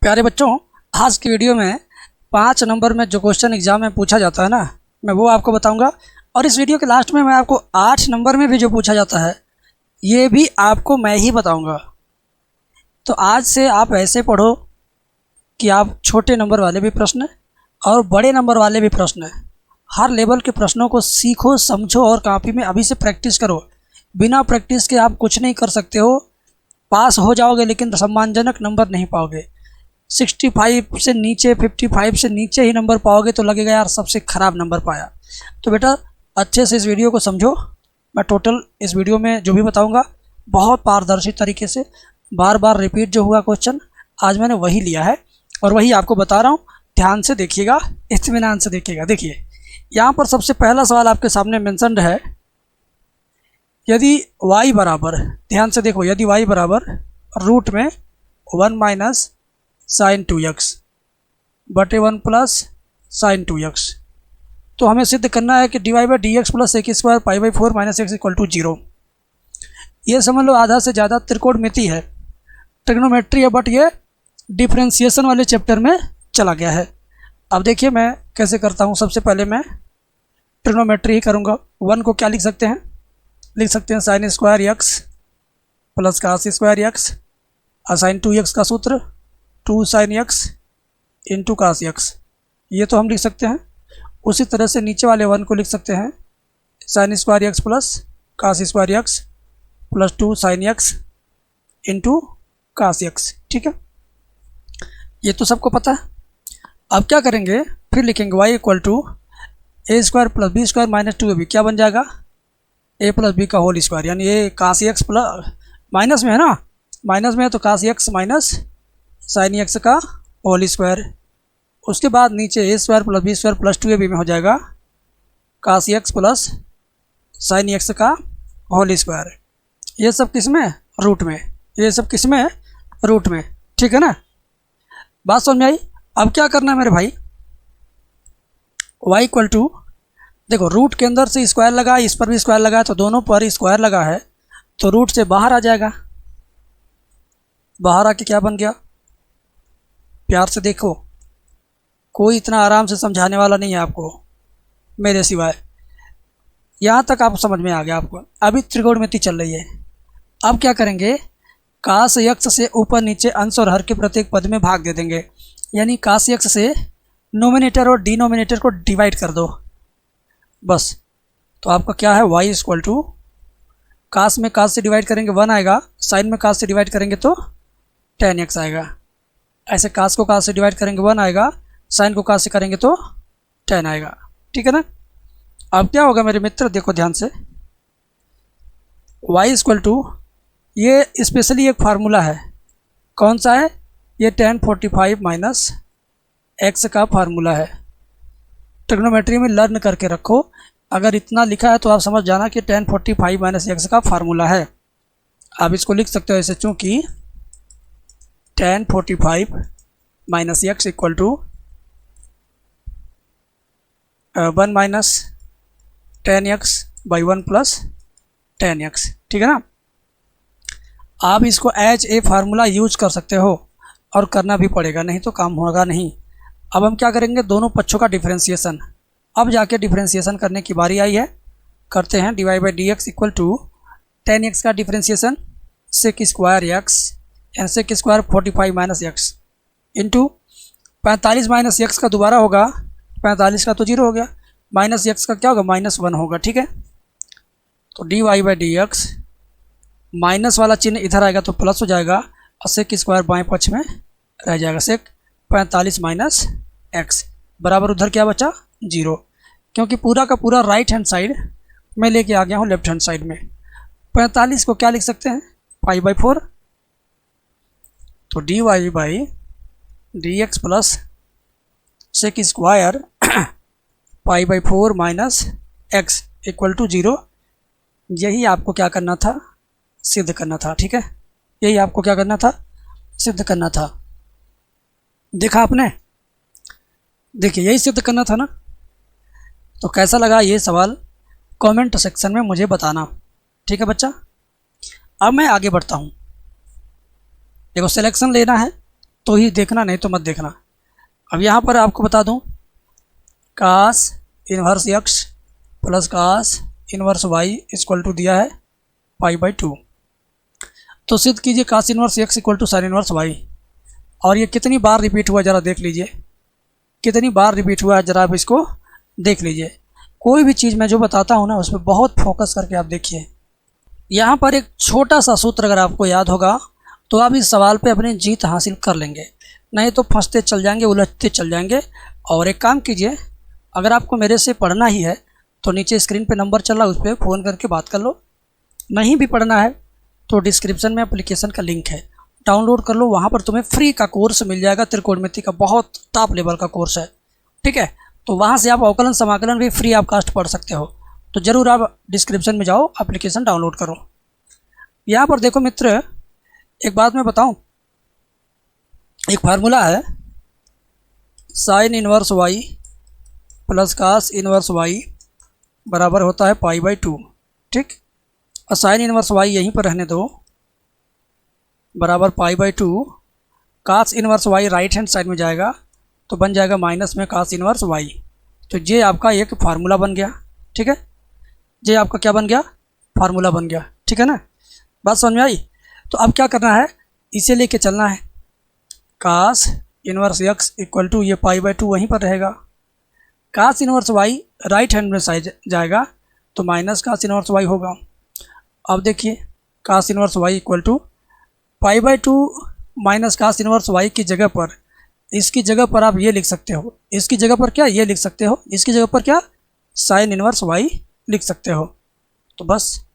प्यारे बच्चों, आज की वीडियो में 5 नंबर में जो क्वेश्चन एग्जाम में पूछा जाता है ना, मैं वो आपको बताऊंगा। और इस वीडियो के लास्ट में मैं आपको 8 नंबर में भी जो पूछा जाता है ये भी आपको मैं ही बताऊंगा। तो आज से आप ऐसे पढ़ो कि आप छोटे नंबर वाले भी प्रश्न और बड़े नंबर वाले भी प्रश्न हर लेवल के प्रश्नों को सीखो, समझो और कॉपी में अभी से प्रैक्टिस करो। बिना प्रैक्टिस के आप कुछ नहीं कर सकते हो। पास हो जाओगे लेकिन सम्मानजनक नंबर नहीं पाओगे। 65 से नीचे, 55 से नीचे ही नंबर पाओगे तो लगेगा यार सबसे ख़राब नंबर पाया। तो बेटा अच्छे से इस वीडियो को समझो। मैं टोटल इस वीडियो में जो भी बताऊंगा बहुत पारदर्शी तरीके से, बार बार रिपीट जो हुआ क्वेश्चन आज मैंने वही लिया है और वही आपको बता रहा हूँ। ध्यान से देखिएगा, इत्मीनान से देखिएगा। देखिए यहाँ पर सबसे पहला सवाल आपके सामने मेंशन्ड है, यदि y बराबर, ध्यान से देखो, यदि y बराबर रूट में 1 माइनस साइन 2x बटे 1 प्लस साइन 2x, तो हमें सिद्ध करना है कि dy by D x plus एक square pi by 4 minus x equal to 0। ये समझ लो आधा से ज़्यादा त्रिकोणमिति है, ट्रिग्नोमेट्री है, बट ये डिफ्रेंशिएशन वाले चैप्टर में चला गया है। अब देखिए मैं कैसे करता हूँ। सबसे पहले मैं ट्रिग्नोमेट्री ही करूँगा। 1 को क्या लिख सकते हैं, लिख सकते हैं sine square x plus cos square x, और साइन 2x का सूत्र 2 sine x into cos x, ये तो हम लिख सकते हैं। उसी तरह से नीचे वाले 1 को लिख सकते हैं sine square x plus cos square x plus 2 sine x into cos x. ठीक है, ये तो सबको पता है। अब क्या करेंगे, फिर लिखेंगे y equal to a square plus B square minus 2ab, क्या बन जाएगा a प्लस बी का होल स्क्वायर, यानी ये कास एक्स प्लस माइनस में है ना, माइनस में है तो cos x minus sine X का होल स्क्वायर। उसके बाद नीचे A square plus B square plus 2ab में हो जाएगा cos X plus sine X का होल स्क्वायर। ये सब किस में, रूट में, ये सब किस में, रूट में। ठीक है ना, बात समझ में आई। अब क्या करना है मेरे भाई, y इक्वल टू, देखो रूट के अंदर से स्क्वायर लगा, इस पर भी स्क्वायर लगा है तो दोनों पर स्क्वायर लगा है तो रूट से बाहर आ जाएगा। बाहर आके क्या बन गया, प्यार से देखो, कोई इतना आराम से समझाने वाला नहीं है आपको मेरे सिवाय। यहाँ तक आप समझ में आ गया आपको। अभी त्रिकोणमिति चल रही है। अब क्या करेंगे, कास यक्स से ऊपर नीचे अंश और हर के प्रत्येक पद में भाग दे देंगे, यानी कास यक्स से नोमिनेटर और डिनोमिनेटर को डिवाइड कर दो बस। तो आपका क्या है, y इक्वल टू, कास में कास से डिवाइड करेंगे 1 आएगा, साइन में कास से डिवाइड करेंगे तो tan x आएगा। ऐसे कास को कास से डिवाइड करेंगे 1 आएगा, साइन को कास से करेंगे तो tan आएगा। ठीक है ना। अब क्या होगा मेरे मित्र, देखो ध्यान से, y इक्वल टू, ये स्पेशली एक फार्मूला है, कौन सा है, ये tan 45 माइनस एक्स का फार्मूला है। ट्रिग्नोमेट्री में लर्न करके रखो, अगर इतना लिखा है तो आप समझ जाना कि tan 45 माइनस एक्स का फार्मूला है। आप इसको लिख सकते हो ऐसे, चूँकि tan 45 minus x equal to 1 minus tan x by 1 plus tan x। ठीक है ना। आप इसको एज ए फार्मूला यूज कर सकते हो और करना भी पड़ेगा, नहीं तो काम होगा नहीं। अब हम क्या करेंगे, दोनों पक्षों का डिफरेंशिएशन। अब जाके डिफरेंशिएशन करने की बारी आई है, करते हैं। D y by D x equal to tan x का differentiation sec square x and sec square 45 minus x into 45 minus x का दोबारा होगा, 45 का तो 0 हो गया, माइनस एक्स का क्या होगा, -1 होगा। ठीक है, तो d y by D x, minus वाला चिन्ह इधर आएगा तो प्लस हो जाएगा और सेक स्क्वायर बाएं पक्ष में रह जाएगा, सेक 45 माइनस एक्स बराबर उधर क्या बचा, 0, क्योंकि पूरा का पूरा राइट हैंड साइड मैं लेके आ गया हूँ लेफ्ट हैंड साइड में। 45 को क्या लिख सकते हैं, पाई बाई 4, तो d y by D x plus sec square pi by 4 minus x equal to 0। यही आपको क्या करना था, सिद्ध करना था। ठीक है, यही आपको क्या करना था, सिद्ध करना था। देखा आपने, देखिए यही सिद्ध करना था ना। तो कैसा लगा ये सवाल कमेंट सेक्शन में मुझे बताना। ठीक है बच्चा, अब मैं आगे बढ़ता हूँ। देखो सिलेक्शन लेना है, तो ही देखना, नहीं तो मत देखना। अब यहाँ पर आपको बता दूँ, cos inverse X plus cos inverse Y equal to दिया है π/2। तो सिद्ध कीजिए cos inverse X equal to sine inverse Y. और ये कितनी बार रिपीट हुआ ज़रा देख लीजिए, कितनी बार रिपीट हुआ है ज़रा आप इसको देख लीजिए। कोई भी चीज़ मैं जो बताता हूँ ना उस पर बहुत फोकस करके आप देखिए। यहाँ पर एक छोटा सा सूत्र अगर आपको याद होगा तो आप इस सवाल पे अपनी जीत हासिल कर लेंगे, नहीं तो फंसते चल जाएंगे, उलझते चल जाएंगे। और एक काम कीजिए, अगर आपको मेरे से पढ़ना ही है तो नीचे स्क्रीन पे नंबर चल रहा है, उस पर फ़ोन करके बात कर लो। नहीं भी पढ़ना है तो डिस्क्रिप्शन में एप्लीकेशन का लिंक है, डाउनलोड कर लो, वहाँ पर तुम्हें फ्री का कोर्स मिल जाएगा। त्रिकोणमिति का बहुत टॉप लेवल का कोर्स है, ठीक है। तो वहाँ से आप अवकलन समाकलन भी फ्री आप कास्ट पढ़ सकते हो। तो ज़रूर आप डिस्क्रिप्शन में जाओ, एप्लीकेशन डाउनलोड करो। यहाँ पर देखो मित्र, एक बात मैं बताऊँ, एक फार्मूला है sine inverse y plus cos inverse y बराबर होता है π/2, ठीक। और साइन इनवर्स वाई यहीं पर रहने दो, बराबर π/2। Cos inverse Y right hand side में जाएगा तो बन जाएगा माइनस में कास इनवर्स वाई। तो ये आपका एक फार्मूला बन गया, ठीक है। ये आपका क्या बन गया, फार्मूला बन गया, ठीक है ना। बात समझ में आई। तो अब क्या करना है, इसे लेके चलना है। Cos inverse X equal to ये π/2 वहीं पर रहेगा, cos inverse Y right hand में साइड जाएगा तो माइनस कास इनवर्स वाई होगा। अब देखिए, cos inverse Y equal to π/2 minus cos inverse Y की जगह पर, इसकी जगह पर आप ये लिख सकते हो, इसकी जगह पर क्या ये लिख सकते हो, इसकी जगह पर क्या साइन इनवर्स वाई लिख सकते हो। तो बस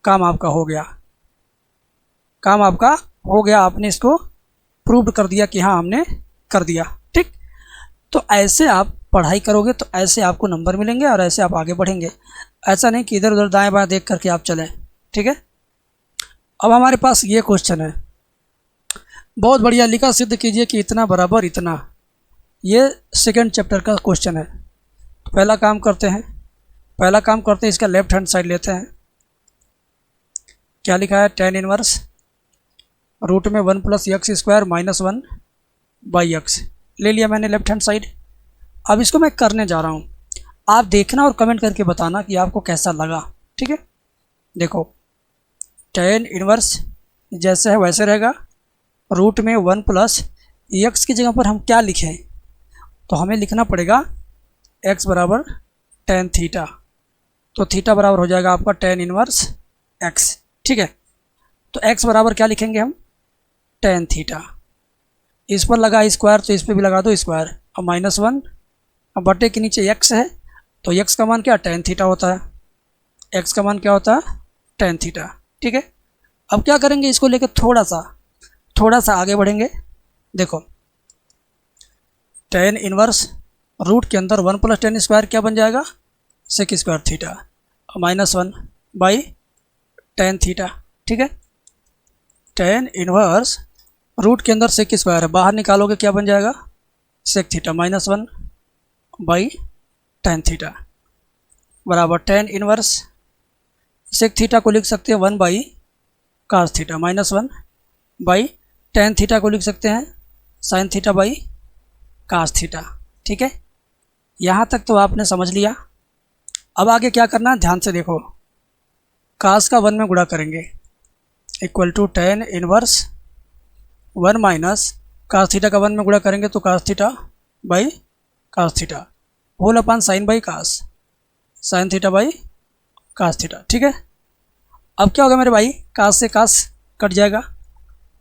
काम आपका हो गया, काम आपका हो गया, आपने इसको प्रूव कर दिया कि हाँ हमने कर दिया, ठीक। तो ऐसे आप पढ़ाई करोगे तो ऐसे आपको नंबर मिलेंगे और ऐसे आप आगे बढ़ेंगे। ऐसा नहीं कि इधर उधर दाएं बाएं देख करके आप चलें, ठीक है। अब हमारे पास ये क्वेश्चन है, बहुत बढ़िया लिखा, सिद्ध कीजिए कि इतना बराबर इतना। ये सेकंड चैप्टर का क्वेश्चन है। तो पहला काम करते हैं, इसका लेफ्ट हैंड साइड लेते हैं। क्या लिखा है, tan इनवर्स रूट में 1 + x² - 1/x ले लिया मैंने लेफ्ट हैंड साइड। अब इसको मैं करने जा रहा हूँ, आप देखना और कमेंट करके बताना कि आपको कैसा लगा, ठीक है। देखो, tan इनवर्स जैसे है वैसे रहेगा, रूट में 1 + x की जगह पर हम क्या लिखें, तो हमें लिखना पड़ेगा x बराबर tan थीटा। तो थीटा बराबर हो जाएगा आपका tan इनवर्स x, ठीक है। तो x बराबर क्या लिखेंगे हम, tan थीटा। इस पर लगा स्क्वायर तो इस पर भी लगा दो स्क्वायर, और -1, अब बटे के नीचे x है तो x का मान क्या tan थीटा होता है, x का मान क्या होता है tan थीटा, ठीक है। अब क्या करेंगे, इसको लेकर थोड़ा सा आगे बढ़ेंगे। देखो, tan इनवर्स रूट के अंदर 1 + tan² क्या बन जाएगा, sec² थीटा, और -1/tan थीटा, ठीक है। tan इनवर्स रूट के अंदर sec² है, बाहर निकालोगे क्या बन जाएगा, sec थीटा -1/tan थीटा बराबर tan इनवर्स sec थीटा को लिख सकते हैं 1/cos थीटा, -1/tan थीटा को लिख सकते हैं sin थीटा/cos थीटा, ठीक है। यहाँ तक तो आपने समझ लिया। अब आगे क्या करना है, ध्यान से देखो। cos का 1 में गुणा करेंगे equal to tan inverse 1 - cos theta का 1 में गुणा करेंगे तो cos थीटा/cos theta whole upon sin/cos, sin थीटा/cos थीटा, ठीक है। अब क्या होगा मेरे भाई, cos से cos कट जाएगा,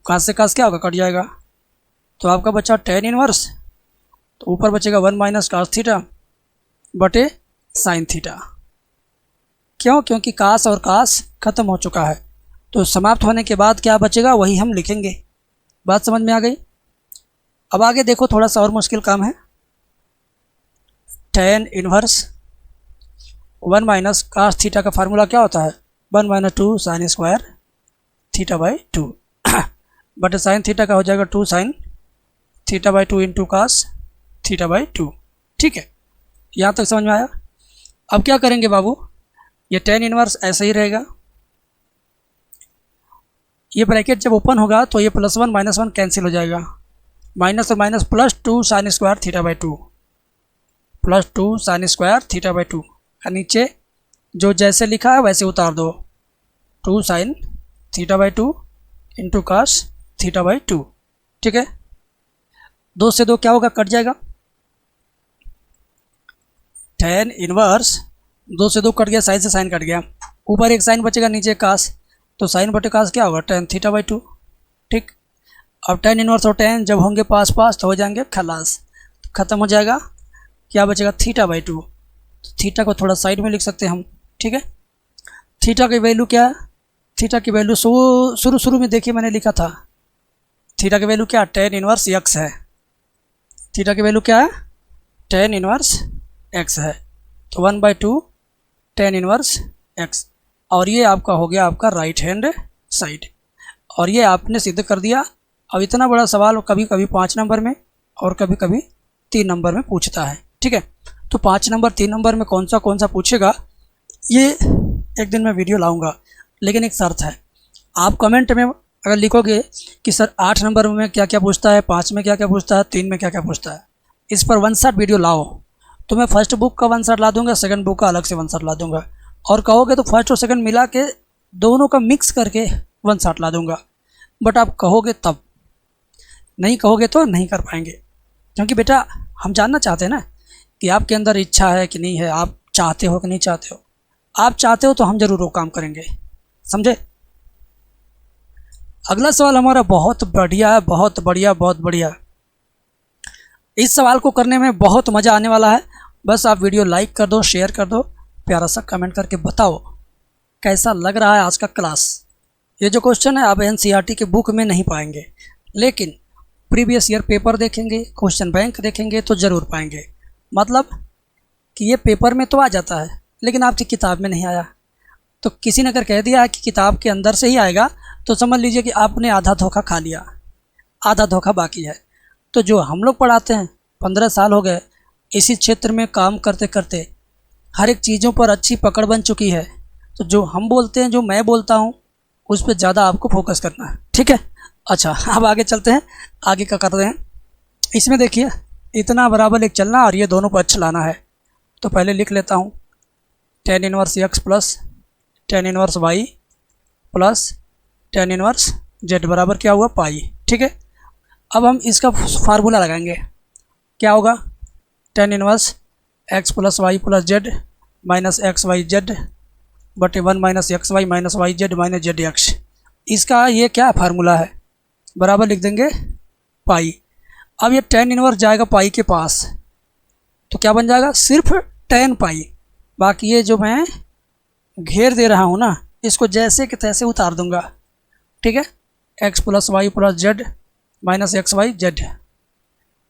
cos से cos क्या होगा, कट जाएगा। तो आपका बचा tan इनवर्स, तो ऊपर बचेगा 1 - cos थीटा बटे sin थीटा। क्यों, क्योंकि cos और cos खत्म हो चुका है, तो समाप्त होने के बाद क्या बचेगा वही हम लिखेंगे। बात समझ में आ गई। अब आगे देखो, थोड़ा सा और मुश्किल काम है। tan इनवर्स 1 - cos थीटा का फार्मूला क्या होता है, 1 - 2 sin² थीटा/2 बट sin थीटा का हो जाएगा 2 sin थीटा/2 इंटू cos थीटा/2, ठीक है। यहाँ तक समझ में आया। अब क्या करेंगे बाबू, ये tan इनवर्स ऐसे ही रहेगा, ये ब्रैकेट जब ओपन होगा तो ये +1 - 1 कैंसिल हो जाएगा, माइनस और minus plus 2 sine square theta by 2, plus 2 sine square theta by 2। और नीचे जो जैसे लिखा है वैसे उतार दो, 2 sine theta by 2 into cos theta by 2। ठीक है, 2 से 2 क्या होगा, कट जाएगा। tan इनवर्स 2 से 2 कट गया, साइन से साइन कट गया, ऊपर एक साइन बचेगा नीचे कास, तो साइन बटे कास क्या होगा, tan थीटा बाई 2। ठीक, अब tan इनवर्स और tan जब होंगे पास पास तो हो जाएंगे खलास, ख़त्म हो जाएगा। क्या बचेगा, थीटा बाई 2। थीटा को थोड़ा साइड में लिख सकते हैं हम। ठीक है, थीटा की वैल्यू क्या है, थीटा की वैल्यू शुरू में देखिए मैंने लिखा था, थीटा की वैल्यू क्या, tan इनवर्स x है। थीटा की वैल्यू क्या है, tan इनवर्स x है, तो 1/2 tan इनवर्स x। और ये आपका हो गया आपका राइट हैंड साइड, और ये आपने सिद्ध कर दिया। अब इतना बड़ा सवाल कभी कभी 5 नंबर में और कभी कभी 3 नंबर में पूछता है। ठीक है, तो 5 नंबर 3 नंबर में कौन सा पूछेगा ये एक दिन मैं वीडियो लाऊंगा, लेकिन एक शर्त है, आप कमेंट में अगर लिखोगे कि सर 8 नंबर में क्या क्या पूछता है, 5 में क्या क्या पूछता है, 3 में क्या क्या पूछता है, इस पर 1 शॉट वीडियो लाओ, तो मैं फर्स्ट बुक का 1 शॉट ला दूंगा, सेकंड बुक का अलग से 1 शॉट ला दूंगा, और कहोगे तो फर्स्ट और सेकंड मिला के दोनों का मिक्स करके 1 शॉट ला दूंगा। बट आप कहोगे तब, नहीं कहोगे तो नहीं कर पाएंगे, क्योंकि बेटा हम जानना चाहते हैं ना कि आपके अंदर इच्छा है कि नहीं है, आप चाहते हो कि नहीं चाहते हो। आप चाहते हो तो हम ज़रूर वो काम करेंगे, समझे। अगला सवाल हमारा बहुत बढ़िया है, बहुत बढ़िया, बहुत बढ़िया। इस सवाल को करने में बहुत मज़ा आने वाला है। बस आप वीडियो लाइक कर दो, शेयर कर दो, प्यारा सा कमेंट करके बताओ कैसा लग रहा है आज का क्लास। ये जो क्वेश्चन है आप NCERT के बुक में नहीं पाएंगे, लेकिन प्रीवियस ईयर पेपर देखेंगे, क्वेश्चन बैंक देखेंगे तो ज़रूर पाएंगे। मतलब कि ये पेपर में तो आ जाता है लेकिन आपकी किताब में नहीं आया, तो किसी ने अगर कह दिया है कि किताब के अंदर से ही आएगा तो समझ लीजिए कि आपने आधा धोखा खा लिया, आधा धोखा बाकी है। तो जो हम लोग पढ़ाते हैं, 15 साल हो गए इसी क्षेत्र में काम करते करते, हर एक चीज़ों पर अच्छी पकड़ बन चुकी है, तो जो हम बोलते हैं, जो मैं बोलता हूँ, उस पर ज़्यादा आपको फोकस करना है। ठीक है, अच्छा अब आगे चलते हैं, आगे क्या करते हैं। इसमें देखिए इतना बराबर लेके चलना और ये दोनों को अच्छा लाना है। तो पहले लिख लेता हूँ tan inverse x plus tan inverse y plus tan inverse z बराबर क्या हुआ, पाई। ठीक है, अब हम इसका फार्मूला लगाएंगे, क्या होगा, tan inverse x plus y plus z minus x y z बटे 1 minus x y minus y z minus z x. इसका ये क्या फार्मूला है, बराबर लिख देंगे पाई। अब ये tan इनवर्स जाएगा पाई के पास, तो क्या बन जाएगा, सिर्फ tan पाई। बाकी ये जो मैं घेर दे रहा हूँ ना, इसको जैसे कि तैसे उतार दूंगा। ठीक है, x plus y plus z minus x y z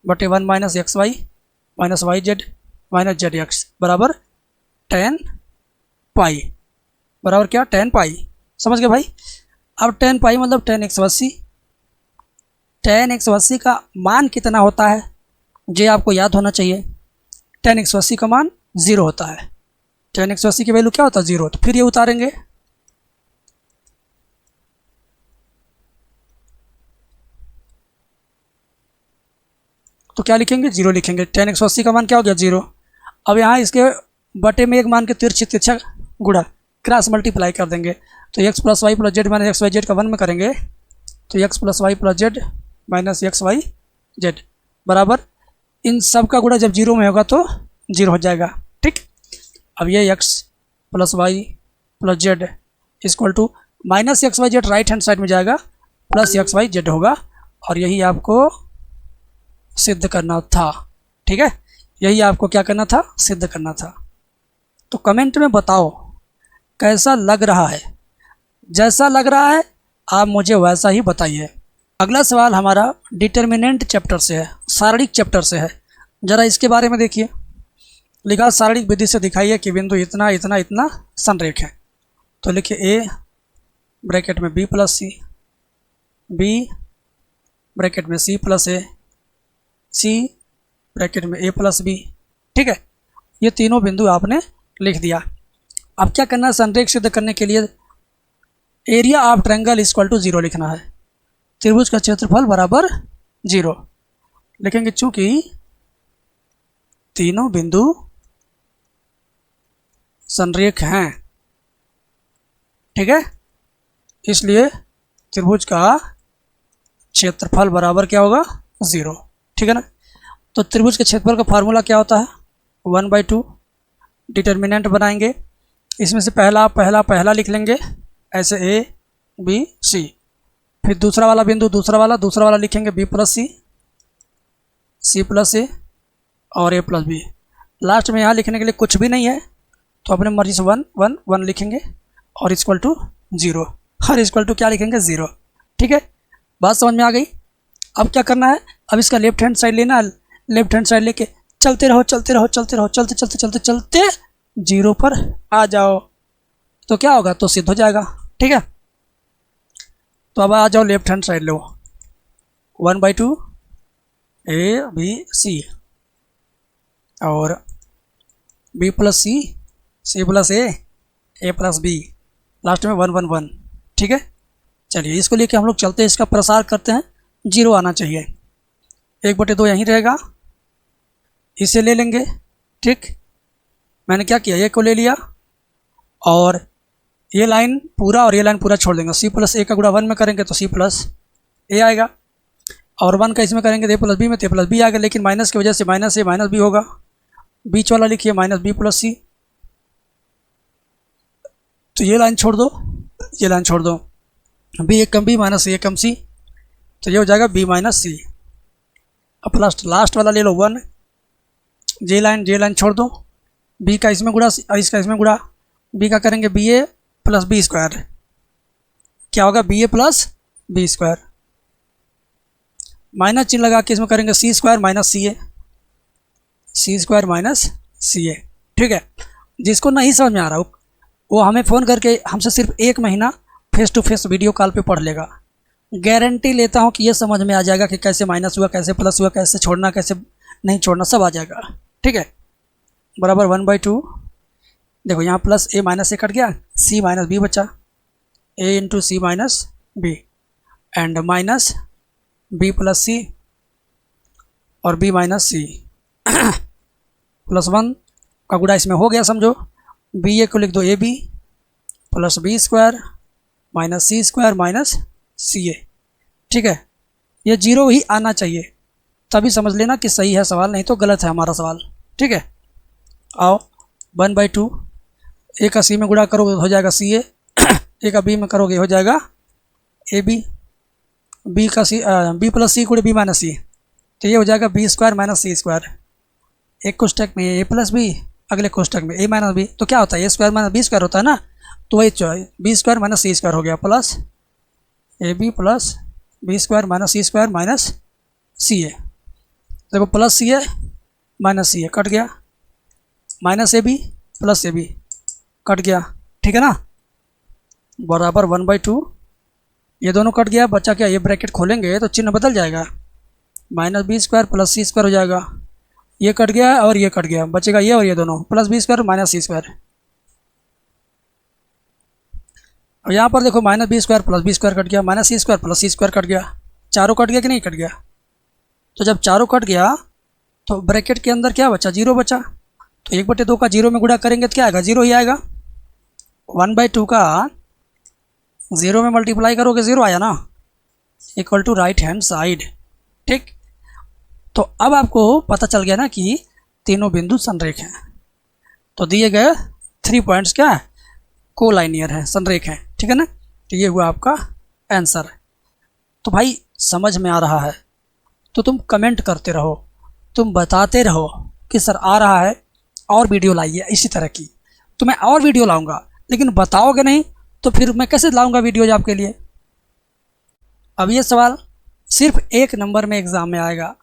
बटे 1 minus x y minus y z minus z x बराबर tan पाई, बराबर क्या, tan पाई। समझ गए भाई। अब tan पाई मतलब tan 180। tan 180 का मान कितना होता है ये आपको याद होना चाहिए। tan 180 का मान 0 होता है। tan 180 की वैल्यू क्या होता है, 0। तो फिर ये उतारेंगे, तो क्या लिखेंगे, 0 लिखेंगे। tan 180 का मान क्या हो गया, 0। अब यहाँ इसके बटे में एक मान के तिरछा गुणा क्रॉस मल्टीप्लाई कर देंगे, तो x plus y plus z minus x y z का 1 में करेंगे तो x plus y plus z minus x y z बराबर, इन सब का गुणा जब 0 में होगा तो 0 हो जाएगा। ठीक, अब ये x plus y plus z equal to minus x y z right hand side में जाएगा, प्लस एक्स वाई जेड होगा, और यही आपको सिद्ध करना था। ठीक है, यही आपको क्या करना था, सिद्ध करना था। तो कमेंट में बताओ कैसा लग रहा है, जैसा लग रहा है आप मुझे वैसा ही बताइए। अगला सवाल हमारा डिटर्मिनेंट चैप्टर से है, शारीरिक चैप्टर से है। ज़रा इसके बारे में देखिए, लिखा शारीरिक विधि से दिखाइए कि बिंदु इतना इतना इतना संरेख है। तो लिखिए a ब्रैकेट में b प्लस सी, b ब्रैकेट में c प्लस ए, c ब्रैकेट में a प्लस बी। ठीक है, ये तीनों बिंदु आपने लिख दिया। अब क्या करना है, संरेख सिद्ध करने के लिए area of triangle equal to 0 लिखना है। त्रिभुज का क्षेत्रफल बराबर 0। लिखेंगे चूंकि तीनों बिंदु संरेख हैं, ठीक है, इसलिए त्रिभुज का क्षेत्रफल बराबर क्या होगा 0, ठीक है ना। तो त्रिभुज के क्षेत्रफल का फार्मूला क्या होता है 1/2। डिटर्मिनेंट बनाएंगे, इसमें से पहला लिख लेंगे ऐसे A B C, फिर दूसरा वाला बिंदु दूसरा वाला लिखेंगे B plus C, C plus A और A प्लस B। लास्ट में यहाँ लिखने के लिए कुछ भी नहीं है तो अपने मर्जी से 1 1 1 लिखेंगे और इक्वल टू 0 और इक्वल टू क्या लिखेंगे 0, ठीक है। बात समझ में आ गई। अब क्या करना है, अब इसका लेफ्ट हैंड साइड लेना, लेफ्ट हैंड साइड लेके चलते रहो चलते 0 पर आ जाओ तो क्या होगा, तो सिद्ध हो जाएगा, ठीक है। तो अब आ जाओ left hand side low, 1/2 A B C और B plus C, C plus A plus B, last में 1 1 1, ठीक है। चलिए इसको लेके हम लोग चलते हैं, इसका प्रसार करते हैं, 0 आना चाहिए, 1/2 यहीं रहेगा, इसे ले लेंगे, ठीक। मैंने क्या किया, ये को ले लिया और ये लाइन पूरा और ये लाइन पूरा छोड़ देंगे। C प्लस A का गुणा 1 में करेंगे तो C प्लस A आएगा और 1 का इसमें करेंगे तो A प्लस B में तो A प्लस B आएगा, लेकिन माइनस की वजह से माइनस A माइनस B होगा। बीच वाला लिखिए माइनस B प्लस C, तो ये लाइन छोड़ दो, ये लाइन छोड़ दो, B एक कम B minus A come C, तो ये हो जाएगा B माइनस C। अब लास्ट वाला ले लो 1, जे लाइन छोड़ दो, B का इसमें गुणा इसका इसमें गुणा, B का करेंगे BA प्लस B स्क्वायर, क्या होगा BA plus B square, minus चिन्ह लगा के इसमें करेंगे C square minus C square minus CA, ठीक है। जिसको नहीं समझ में आ रहा वो हमें फ़ोन करके हमसे सिर्फ 1 महीना face to face video call पे पढ़ लेगा, गारंटी लेता हूँ कि ये समझ में आ जाएगा कि कैसे माइनस हुआ, कैसे प्लस हुआ, कैसे छोड़ना, कैसे नहीं छोड़ना, सब आ जाएगा, ठीक है। बराबर 1/2, देखो यहाँ plus A minus A cut गया, C माइनस B बचा, A into C minus B and minus B plus C और B माइनस C प्लस 1 का गुणा इसमें हो गया समझो, BA को लिख दो AB plus B square minus C square minus CA, ठीक है। ये 0 ही आना चाहिए, तभी समझ लेना कि सही है सवाल, नहीं तो गलत है हमारा सवाल, ठीक है। आओ 1/2, A का C में गुणा करोगे हो जाएगा CA, A का B में करोगे हो जाएगा AB, B का C B प्लस C गुणे B माइनस C, तो ये हो जाएगा B square minus C square, एक कोष्टक में A प्लस B, अगले कोष्टक में A माइनस B, तो क्या होता है A square minus B square होता है ना, तो वही B square minus C square हो गया plus AB plus B square minus C square minus CA, देखो plus CA minus CA cut गया, minus AB plus AB cut गया, ठीक है ना, बराबर 1/2, ये दोनों कट गया, बचा क्या, ये ब्रैकेट खोलेंगे तो चिन्ह बदल जाएगा, minus B square plus C square हो जाएगा, ये कट गया और ये कट गया, बचेगा ये और ये दोनों plus B square minus C square. और यहाँ पर देखो minus B square plus B square cut गया, minus C square plus C square cut गया, चारों कट गया कि नहीं कट गया, तो जब चारों कट गया तो ब्रैकेट के अंदर क्या बचा, 0 बचा, तो 1/2 का 0 में गुणा करेंगे तो क्या आएगा, 0 ही आएगा। 1/2 का 0 में मल्टीप्लाई करोगे 0 आया ना, equal to right hand side, ठीक। तो अब आपको पता चल गया ना कि तीनों बिंदु संरेख हैं, तो दिए गए 3 पॉइंट्स क्या है, कोलाइनियर है, संरेख हैं, ठीक है ना, तो ये हुआ आपका आंसर। तो भाई समझ में आ रहा है तो तुम कमेंट करते रहो, तुम बताते रहो कि सर आ रहा है और वीडियो लाइए इसी तरह की, तो मैं और वीडियो लाऊंगा, लेकिन बताओगे नहीं तो फिर मैं कैसे लाऊंगा वीडियोज आपके लिए। अब ये सवाल सिर्फ 1 नंबर में एग्ज़ाम में आएगा,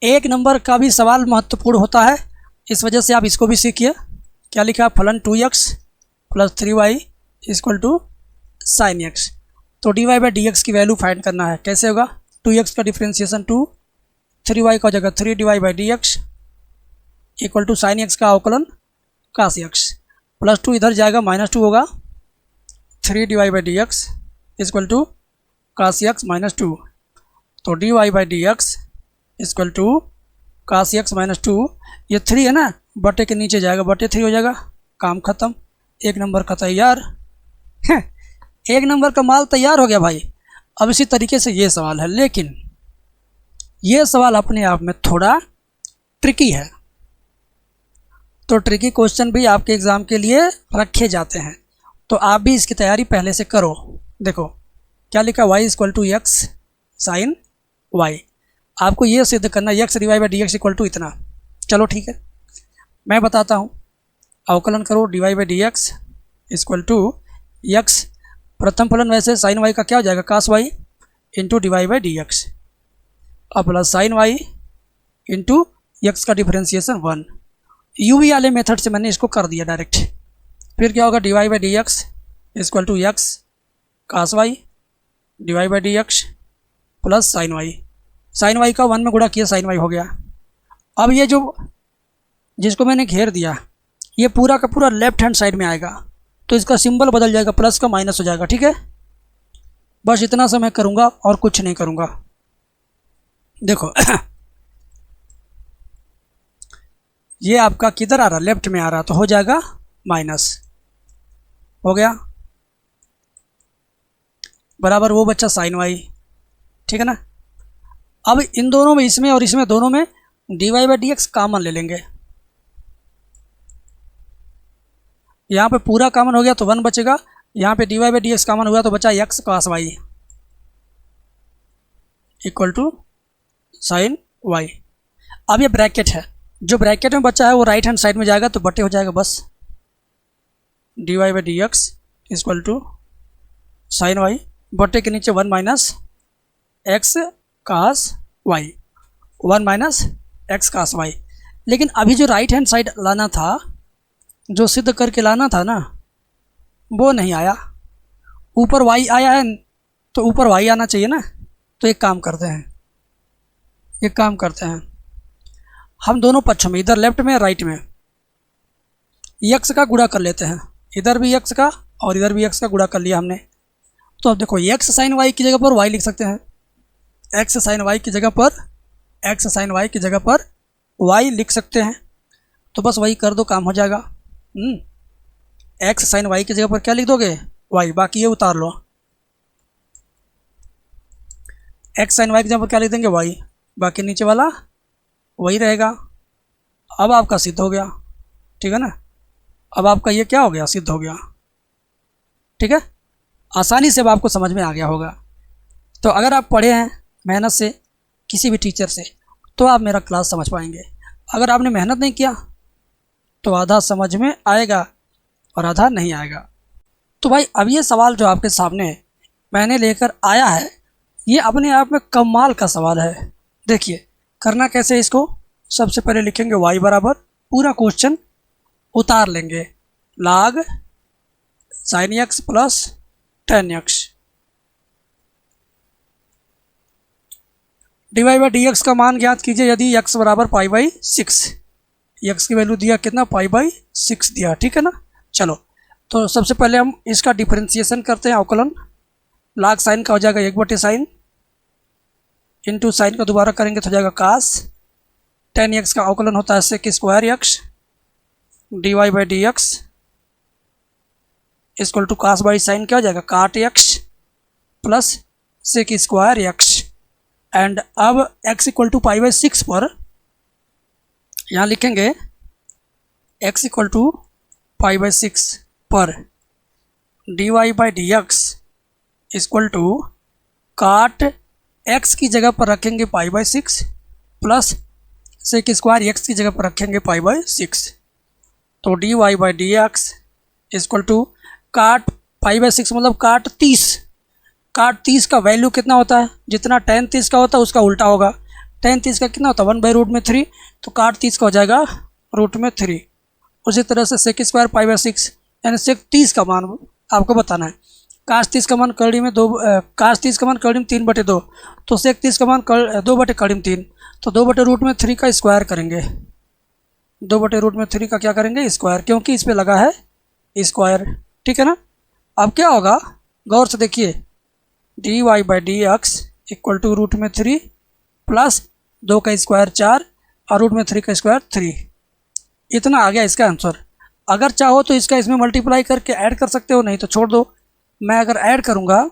1 नंबर का भी सवाल महत्वपूर्ण होता है, इस वजह से आप इसको भी सीखिए। क्या लिखा, फलन 2x plus 3y equal to sine x, तो dy/dx की वैल्यू फाइंड करना है, कैसे होगा, 2x का डिफ्रेंसिएशन 2, 3y का जगह 3dy/dx equal to sine x का अवकलन cos x, प्लस 2 इधर जाएगा -2 होगा, 3dy/dx equal to cos x -2, तो dy/dx equal to cos x minus 2, ये 3 है ना, बटे के नीचे जाएगा, बटे 3 हो जाएगा, काम खत्म, 1 नंबर का तैयार। 1 नंबर का माल तैयार हो गया भाई। अब इसी तरीके से ये सवाल है, लेकिन ये सवाल अपने आप में थोड़ा ट्रिकी है, तो ट्रिकी क्वेश्चन भी आपके एग्ज़ाम के लिए रखे जाते हैं, तो आप भी इसकी तैयारी पहले से करो। देखो क्या लिखा, y equal to x sine y, आपको ये सिद्ध करना x divide by D x equal to इतना। चलो ठीक है, मैं बताता हूँ, अवकलन करो, divide by D x equal to x, प्रथम फलन वैसे साइन वाई का क्या हो जाएगा, cos y into divide by D x, और plus sine y into x का डिफरेंशिएशन 1। यूवी वाले मेथड से मैंने इसको कर दिया डायरेक्ट। फिर क्या होगा, divide by D x equal to x cos y divide by D x plus sine y, sine y का 1 में गुणा किया, साइन वाई हो गया। अब ये जो जिसको मैंने घेर दिया, ये पूरा का पूरा लेफ्ट हैंड साइड में आएगा, तो इसका सिंबल बदल जाएगा, प्लस का माइनस हो जाएगा, ठीक है। बस इतना सा मैं करूँगा और कुछ नहीं करूँगा। देखो ये आपका किधर आ रहा, लेफ्ट में आ रहा, तो हो जाएगा माइनस, हो गया, बराबर वो बच्चा साइन वाई, ठीक है ना। अब इन दोनों में, इसमें और इसमें दोनों में d y by D x common ले लेंगे, यहाँ पे पूरा कॉमन हो गया तो 1 बचेगा, यहाँ पे d y by D x common हुआ तो बचा x cos y equal to sine y. अब ये ब्रैकेट है, जो ब्रैकेट में बचा है वो राइट हैंड साइड में जाएगा, तो बटे हो जाएगा बस, d y by D x equal to sine y, बटे के नीचे 1 minus x cos y, 1 minus x cos y. लेकिन अभी जो राइट हैंड साइड लाना था, जो सिद्ध करके लाना था ना, वो नहीं आया, ऊपर वाई आया है, तो ऊपर वाई आना चाहिए ना। तो एक काम करते हैं, हम दोनों पक्षों में, इधर लेफ्ट में राइट में, एक्स का गुणा कर लेते हैं, इधर भी एक्स का और इधर भी एक्स का गुणा कर लिया हमने। तो अब देखो एक्स साइन वाई की जगह पर वाई लिख सकते हैं, एक्स साइन वाई की जगह पर वाई लिख सकते हैं, तो बस वही कर दो, काम हो जाएगा। एक्स साइन वाई की जगह पर क्या लिख दोगे, वाई, बाकी ये उतार लो, एक्स साइन वाई की जगह पर क्या लिख देंगे, वाई, बाकी नीचे वाला वही रहेगा। अब आपका सिद्ध हो गया, ठीक है ना, अब आपका ये क्या हो गया, सिद्ध हो गया, ठीक है। आसानी से अब आपको समझ में आ गया होगा। तो अगर आप पढ़े हैं मेहनत से किसी भी टीचर से, तो आप मेरा क्लास समझ पाएंगे। अगर आपने मेहनत नहीं किया तो आधा समझ में आएगा और आधा नहीं आएगा। तो भाई अब ये सवाल जो आपके सामने मैंने लेकर आया है, ये अपने आप में कमाल का सवाल है। देखिए करना कैसे, इसको सबसे पहले लिखेंगे y बराबर, पूरा क्वेश्चन उतार लेंगे, log sin x plus tan x divide by D x का मान ज्ञात कीजिए यदि x बराबर पाई बाई 6, एक्स की वैल्यू दिया कितना, पाई बाई 6 दिया, ठीक है ना। चलो तो सबसे पहले हम इसका डिफरेंशिएशन करते हैं, अवकलन, log साइन का हो जाएगा 1/sin, इंटू साइन का दोबारा करेंगे तो हो जाएगा कास, tan x का अवकलन होता है sec square x d y by D x equal to cos by sine क्या हो जाएगा, cot x plus sec square x. And अब x equal to pi by 6 पर यहाँ लिखेंगे x equal to pi by 6 पर d y by D x equal to cot x की जगह पर रखेंगे pi by 6 plus sec square x की जगह पर रखेंगे पाई बाई 6। तो d y by D x equal to cot pi by 6 मतलब काट 30, काट 30 का वैल्यू कितना होता है, जितना tan 30 का होता है उसका उल्टा होगा। tan 30 का कितना होता है 1/√3, तो काट 30 का हो जाएगा √3। उसी तरह से सेक स्क्वायर पाई बाई 6 यानी सेक 30 का मान आपको बताना है। काश 30 का मान कड़ी में 2, काश 30 का मान कड़ी में 3/2, तो सेक 30 का मान 2/3, तो 2/√3 का स्क्वायर करेंगे, 2/√3 का क्या करेंगे, स्क्वायर, क्योंकि इस पर लगा है स्क्वायर, ठीक है ना। अब क्या होगा, गौर से देखिए, d y by D x equal to √3 plus 2 का स्क्वायर 4 और रूट में 3 का स्क्वायर 3। इतना आ गया इसका आंसर। अगर चाहो तो इसका इसमें मल्टीप्लाई करके ऐड कर सकते हो, नहीं तो छोड़ दो। मैं अगर ऐड करूँगा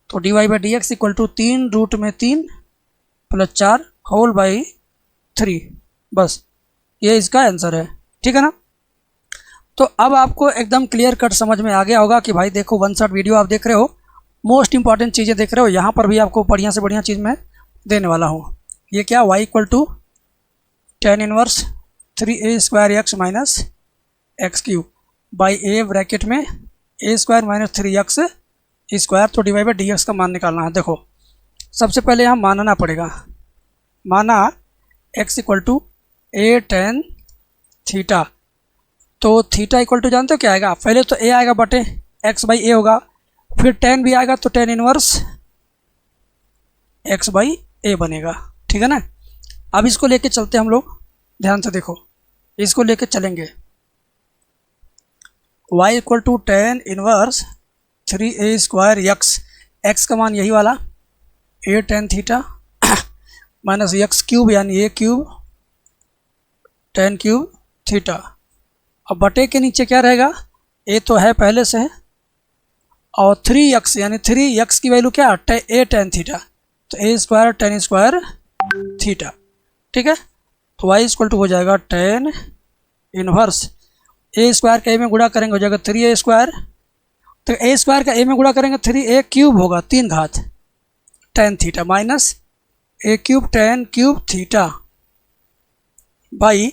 तो dy by D x equal to 3 root में 3 प्लस 4 होल बाई 3, बस ये इसका आंसर है। ठीक है ना। तो अब आपको एकदम क्लियर कट समझ में आ गया होगा कि भाई देखो वन शॉट वीडियो आप देख रहे हो, मोस्ट इंपॉर्टेंट चीज़ें देख रहे हो। यहाँ पर भी आपको बढ़िया से बढ़िया चीज़ मैं देने वाला हूँ। ये क्या, y equal to tan inverse 3a square x minus x cube by a bracket में a square minus 3x square. तो d y by D x का मान निकालना है। देखो सबसे पहले यहाँ मानना पड़ेगा, माना x equal to a tan theta. तो थीटा इक्वल टू जानते हो क्या आएगा, पहले तो a आएगा बटे x बाई ए होगा, फिर tan भी आएगा तो tan इनवर्स x बाई ए बनेगा। ठीक है ना। अब इसको लेके चलते हम लोग, ध्यान से देखो, इसको लेके चलेंगे। y equal to tan inverse 3a square x का मान यही वाला a tan theta minus x cube यानी a cube tan cube theta. अब बटे के नीचे क्या रहेगा, a तो है पहले से है, और 3x यानी 3x की वैल्यू क्या, a tan थीटा, तो a square tan square theta. ठीक है। तो y इक्वल टू हो जाएगा tan इनवर्स a स्क्वायर का a में गुणा करेंगे हो जाएगा 3a स्क्वायर, तो a स्क्वायर का a में गुणा करेंगे 3a क्यूब होगा 3 घात tan theta minus a cube tan cube theta by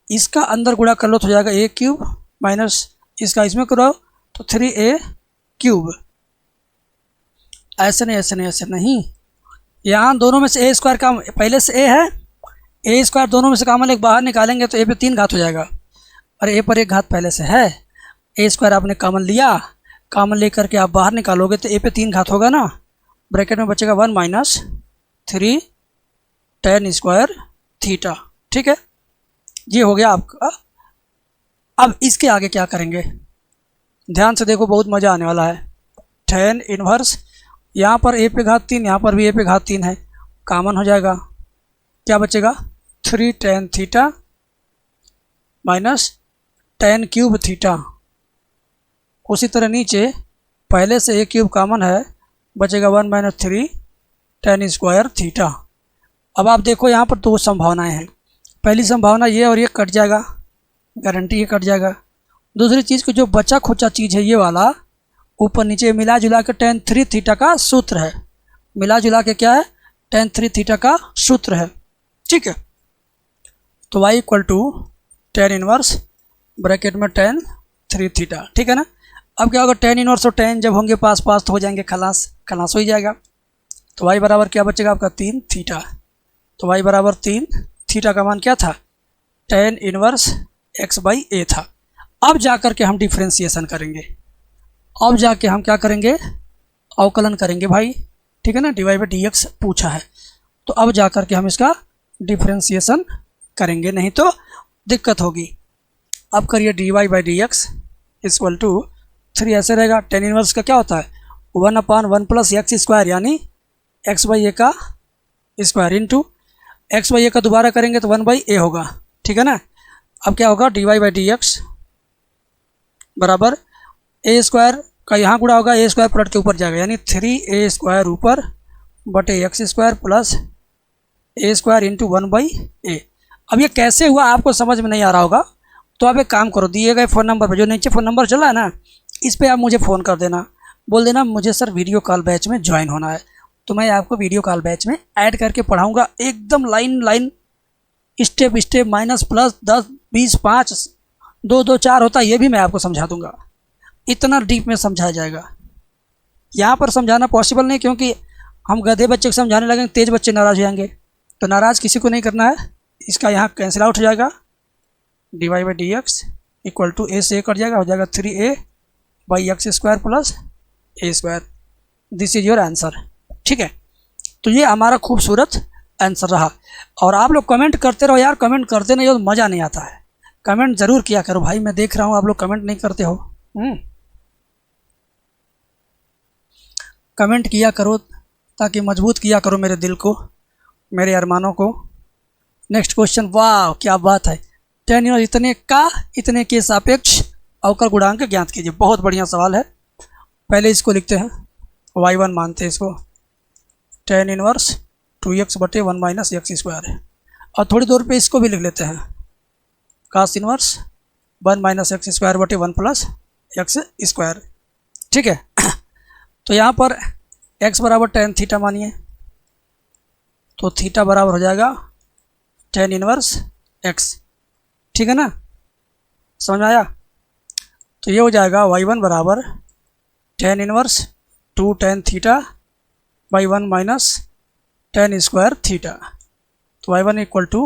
इसका अंदर गुणा कर लो तो हो जाएगा a क्यूब माइनस इसका इसमें करो तो 3a क्यूब। ऐसे नहीं ऐसे नहीं ऐसे नहीं, यहाँ दोनों में से a स्क्वायर का पहले से a है, a स्क्वायर दोनों में से कॉमन एक बाहर निकालेंगे तो a पे 3 घात हो जाएगा, और a पर 1 घात पहले से है। a स्क्वायर आपने कॉमन लिया, कॉमन लेकर के आप बाहर निकालोगे तो a पे 3 घात होगा ना, ब्रैकेट में बचेगा 1 माइनस 3 tan स्क्वायर थीटा। ठीक है, ये हो गया आपका। अब इसके आगे क्या करेंगे, ध्यान से देखो, बहुत मज़ा आने वाला है। tan इनवर्स यहाँ पर a पे घात 3, यहाँ पर भी a पे घात 3 है, कॉमन हो जाएगा, क्या बचेगा 3 tan theta minus tan cube theta. उसी तरह नीचे पहले से a क्यूब कॉमन है, बचेगा 1 माइनस 3 tan स्क्वायर थीटा। अब आप देखो यहाँ पर 2 संभावनाएं हैं। पहली संभावना ये और ये कट जाएगा, गारंटी ये कट जाएगा। दूसरी चीज़ की जो बचा खोचा चीज़ है ये वाला ऊपर नीचे मिला जुला के tan 3 थीटा का सूत्र है, मिला जुला के क्या है tan 3 थीटा का सूत्र है। ठीक है। तो y equal to tan inverse bracket में tan 3 थीटा। ठीक है ना। अब क्या होगा, tan इनवर्स और tan जब होंगे पास पास तो हो जाएंगे खलास, खलास हो ही जाएगा। तो y बराबर क्या बचेगा आपका 3 थीटा। तो y बराबर 3 थीटा का मान क्या था, tan इनवर्स x बाई ए था। अब जाकर के हम डिफ्रेंसिएशन करेंगे, अब जाके हम क्या करेंगे, अवकलन करेंगे भाई। ठीक है ना, d y by D x पूछा है, तो अब जाकर के हम इसका डिफ्रेंसिएशन करेंगे, नहीं तो दिक्कत होगी। अब करिए d y by D x equal to 3 ऐसे रहेगा। tan इनवर्स का क्या होता है 1/1 प्लस एक्स स्क्वायर यानी x बाई ए का स्क्वायर इंटू एक्स बाई ए का दोबारा करेंगे तो 1 बाई ए होगा। ठीक है ना। अब क्या होगा d y by D x बराबर ए स्क्वायर का यहाँ गुणा होगा, ए स्क्वायर पलट के ऊपर जाएगा यानी 3a स्क्वायर ऊपर बटे x square plus a square into 1 by a. अब ये कैसे हुआ आपको समझ में नहीं आ रहा होगा, तो आप एक काम करो, दिए गए फ़ोन नंबर पर, जो नीचे फ़ोन नंबर चला है ना, इस पर आप मुझे फ़ोन कर देना, बोल देना मुझे सर वीडियो कॉल बैच में ज्वाइन होना है, तो मैं आपको वीडियो कॉल बैच में ऐड करके पढ़ाऊँगा एकदम line line step step, minus plus 10 20 5 2 2 4 होता है ये भी मैं आपको समझा दूंगा। इतना डीप में समझाया जाएगा। यहाँ पर समझाना पॉसिबल नहीं, क्योंकि हम गधे बच्चे को समझाने लगेंगे, तेज बच्चे नाराज़ हो जाएंगे, तो नाराज़ किसी को नहीं करना है। इसका यहाँ कैंसिल आउट हो जाएगा, d y by D x equal to a से कट जाएगा, हो जाएगा 3a by x square plus a square. This is your answer. ठीक है, तो ये हमारा खूबसूरत आंसर रहा। और आप लोग कमेंट करते रहो यार, कमेंट करते नहीं हो तो मज़ा नहीं आता है। कमेंट ज़रूर किया करो भाई, मैं देख रहा हूँ आप लोग कमेंट नहीं करते हो। कमेंट किया करो ताकि मजबूत किया करो मेरे दिल को। मेरे अरमानों को। नेक्स्ट क्वेश्चन, वाह क्या बात है। tan इनवर्स इतने के सापेक्ष अवकल गुणांक ज्ञात कीजिए। बहुत बढ़िया सवाल है। पहले इसको लिखते हैं, y1 मानते हैं इसको, tan inverse 2x/1 minus x square है। और थोड़ी दूर पे इसको भी लिख लेते हैं, cos inverse 1 minus x square बटे 1 प्लस एक्स स्क्वायर। ठीक है। तो यहाँ पर x बराबर tan थीटा मानिए, तो थीटा बराबर हो जाएगा tan इनवर्स x। ठीक है ना, समझ में आया। तो ये हो जाएगा y1 बराबर tan inverse 2 tan theta by 1 minus tan square theta. तो y1 equal to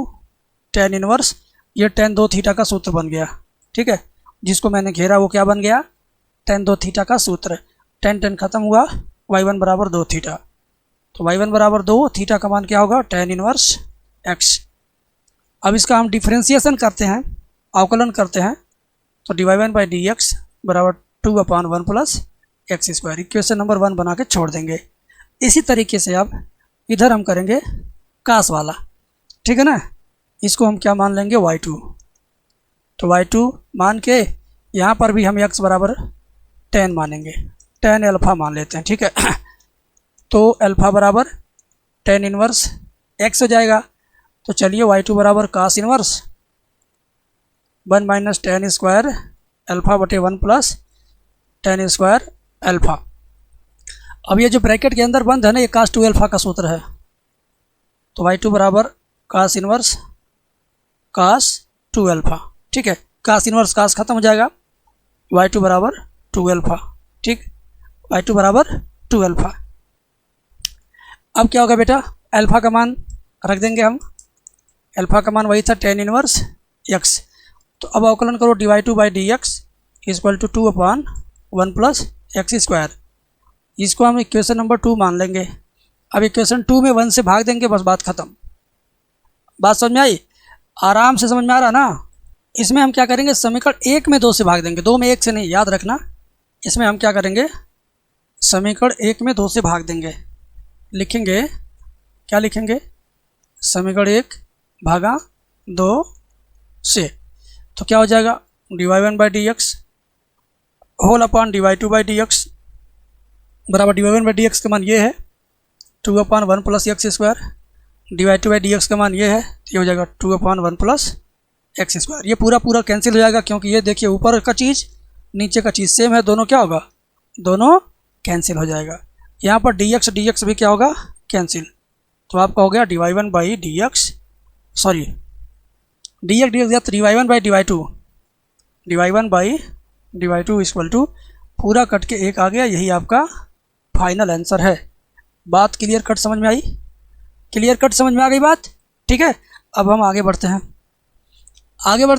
tan inverse, ये tan 2 थीटा का सूत्र बन गया। ठीक है, जिसको मैंने घेरा वो क्या बन गया, tan 2 थीटा का सूत्र। tan खत्म हुआ, y1 बराबर 2 थीटा। तो y1 बराबर 2 थीटा का मान क्या होगा, tan इनवर्स x। अब इसका हम डिफ्रेंसिएशन करते हैं, अवकलन करते हैं, तो dy1 बाई डी एक्स बराबर 2/1 plus x square. Equation number 1 बना के छोड़ देंगे। इसी तरीके से अब इधर हम करेंगे कास वाला। ठीक है ना, इसको हम क्या मान लेंगे, y2। तो y2 मान के यहाँ पर भी हम x बराबर tan मानेंगे, tan अल्फ़ा मान लेते हैं। ठीक है, तो अल्फ़ा बराबर tan इनवर्स x हो जाएगा। तो चलिए y2 बराबर cos inverse 1 minus tan square alpha बटे 1 प्लस tan स्क्वायर अल्फ़ा। अब ये जो ब्रैकेट के अंदर बंद है ना, ये cos 2 अल्फ़ा का सूत्र है। तो y2 बराबर cos इनवर्स cos 2 अल्फ़ा। ठीक है, cos इनवर्स cos खत्म हो जाएगा, y2 बराबर 2 अल्फ़ा। ठीक, y2 बराबर 2 अल्फ़ा। अब क्या होगा बेटा, अल्फ़ा का मान रख देंगे हम। अल्फ़ा का मान वही था tan इनवर्स x। तो अब अवकलन करो, dy2 by D x equal to 2/1 plus x square. इसको हम इक्वेशन नंबर 2 मान लेंगे। अब इक्वेशन 2 में 1 से भाग देंगे, बस बात ख़त्म। बात समझ में आई, आराम से समझ में आ रहा ना। इसमें हम क्या करेंगे, समीकरण 1 में 2 से भाग देंगे, 2 में 1 से नहीं, याद रखना। इसमें हम क्या करेंगे, समीकरण 1 में 2 से भाग देंगे। लिखेंगे, क्या लिखेंगे, समीकरण 1 भागा 2 से। तो क्या हो जाएगा, dy1 by D x whole upon dy2 by D x बराबर dy1 बाई डी एक्स का मान ये है 2/1 plus x square. dy2 by D x का मान ये है, तो ये हो जाएगा 2/1 प्लस एक्स स्क्वायर। ये पूरा कैंसिल हो जाएगा, क्योंकि ये देखिए ऊपर का चीज़ नीचे का चीज़ सेम है, दोनों क्या होगा, दोनों कैंसिल हो जाएगा। यहाँ पर dx भी क्या होगा, कैंसिल। तो आपका हो गया dy1 by D x, sorry dx या dy1 by dy1 by dy2 equal to पूरा कट के 1 आ गया। यही आपका फाइनल आंसर है। बात क्लियर कट समझ में आई, क्लियर कट समझ में आ गई बात। ठीक है, अब हम आगे बढ़ते हैं।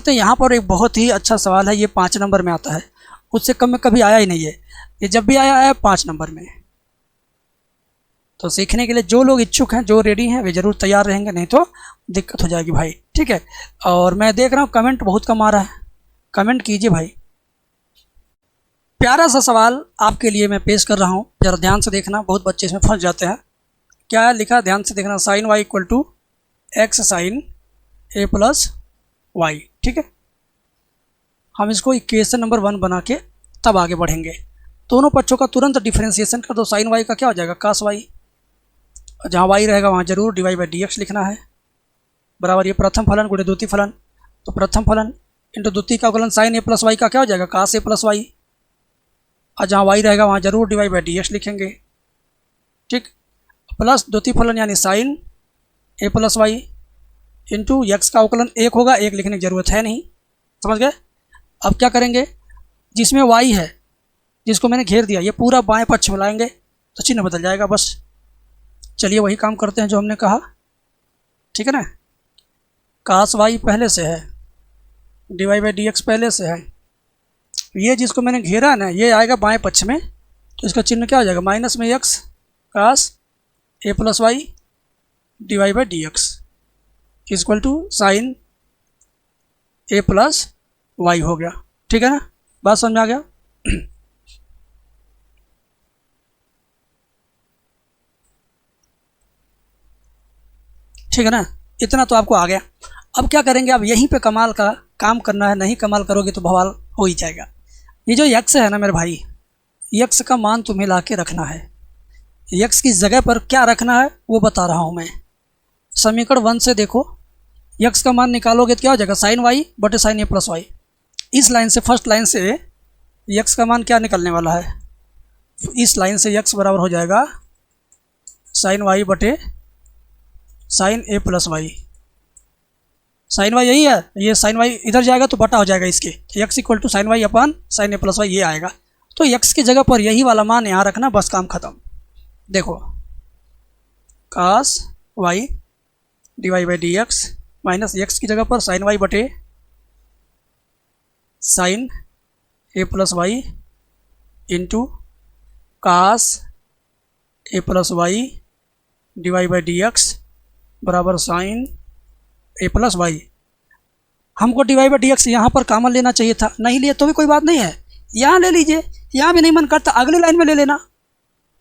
यहाँ पर एक बहुत ही अच्छा सवाल है, ये 5 नंबर में आता है, उससे कम में कभी आया ही नहीं है। ये जब भी आया है 5 नंबर में। तो सीखने के लिए जो लोग इच्छुक हैं, जो रेडी हैं, वे ज़रूर तैयार रहेंगे, नहीं तो दिक्कत हो जाएगी भाई। ठीक है, और मैं देख रहा हूँ कमेंट बहुत कम आ रहा है, कमेंट कीजिए भाई। प्यारा सा सवाल आपके लिए मैं पेश कर रहा हूँ, ज़रा ध्यान से देखना, बहुत बच्चे इसमें फंस जाते हैं। क्या है लिखा, ध्यान से देखना, sine y equal to x sine a plus y. ठीक है, हम इसको इक्वेशन नंबर 1 बना के तब आगे बढ़ेंगे। दोनों पक्षों का तुरंत डिफ्रेंसिएशन कर दो। साइन वाई का क्या हो जाएगा, कास वाई, जहाँ वाई रहेगा वहाँ जरूर dy बाई डी एक्स लिखना है, बराबर ये प्रथम फलन गुणे द्वितीय फलन। तो प्रथम फलन इंटू द्वितीय का अवकलन साइन ए प्लस वाई का क्या हो जाएगा, कास ए प्लस वाई, और जहाँ वाई रहेगा वहाँ जरूर dy बाई डी एक्स लिखेंगे। ठीक, प्लस द्वितीय फलन यानी sign a plus y into x का अवकलन 1 होगा, 1 लिखने की जरूरत है नहीं, समझ गए। अब क्या करेंगे, जिसमें वाई है, जिसको मैंने घेर दिया, ये पूरा बाएं पक्ष में लाएंगे तो चिन्ह बदल जाएगा बस। चलिए वही काम करते हैं जो हमने कहा। ठीक है ना, कास वाई पहले से है, dy बाई डी एक्स पहले से है, ये जिसको मैंने घेरा ना ये आएगा बाएं पक्ष में, तो इसका चिन्ह क्या हो जाएगा, माइनस में x cos a plus y dy by D x equal to sine a plus y हो गया। ठीक है ना, बात समझ में आ गया। ठीक है ना। इतना तो आपको आ गया। अब क्या करेंगे, अब यहीं पे कमाल का काम करना है, नहीं कमाल करोगे तो बवाल हो ही जाएगा। ये जो यक्स है ना मेरे भाई, यक्स का मान तुम्हें ला के रखना है। यक्स की जगह पर क्या रखना है वो बता रहा हूँ मैं। समीकरण 1 से देखो, यक्स का मान निकालोगे तो क्या हो जाएगा, साइन वाई बटे साइन ए प्लस वाई। इस लाइन से, फर्स्ट लाइन से यक्स का मान क्या निकलने वाला है, इस लाइन से यक्स बराबर हो जाएगा साइन वाई बटे sine a plus Y. Sine Y यही है, ये साइन वाई इधर जाएगा तो बटा हो जाएगा इसके, x equal to sine y upon sine a plus y, ये आएगा। तो यक्स की जगह पर यही वाला मान यहाँ रखना, बस काम खत्म। देखो cos y d y by D x minus x की जगह पर साइन वाई बटे sine a plus y into cos a plus y d y by D x बराबर साइन ए प्लस वाई। हमको d y by D x यहाँ पर common लेना चाहिए था, नहीं लिए तो भी कोई बात नहीं है, यहाँ ले लीजिए। यहाँ भी नहीं मन करता अगली लाइन में ले लेना,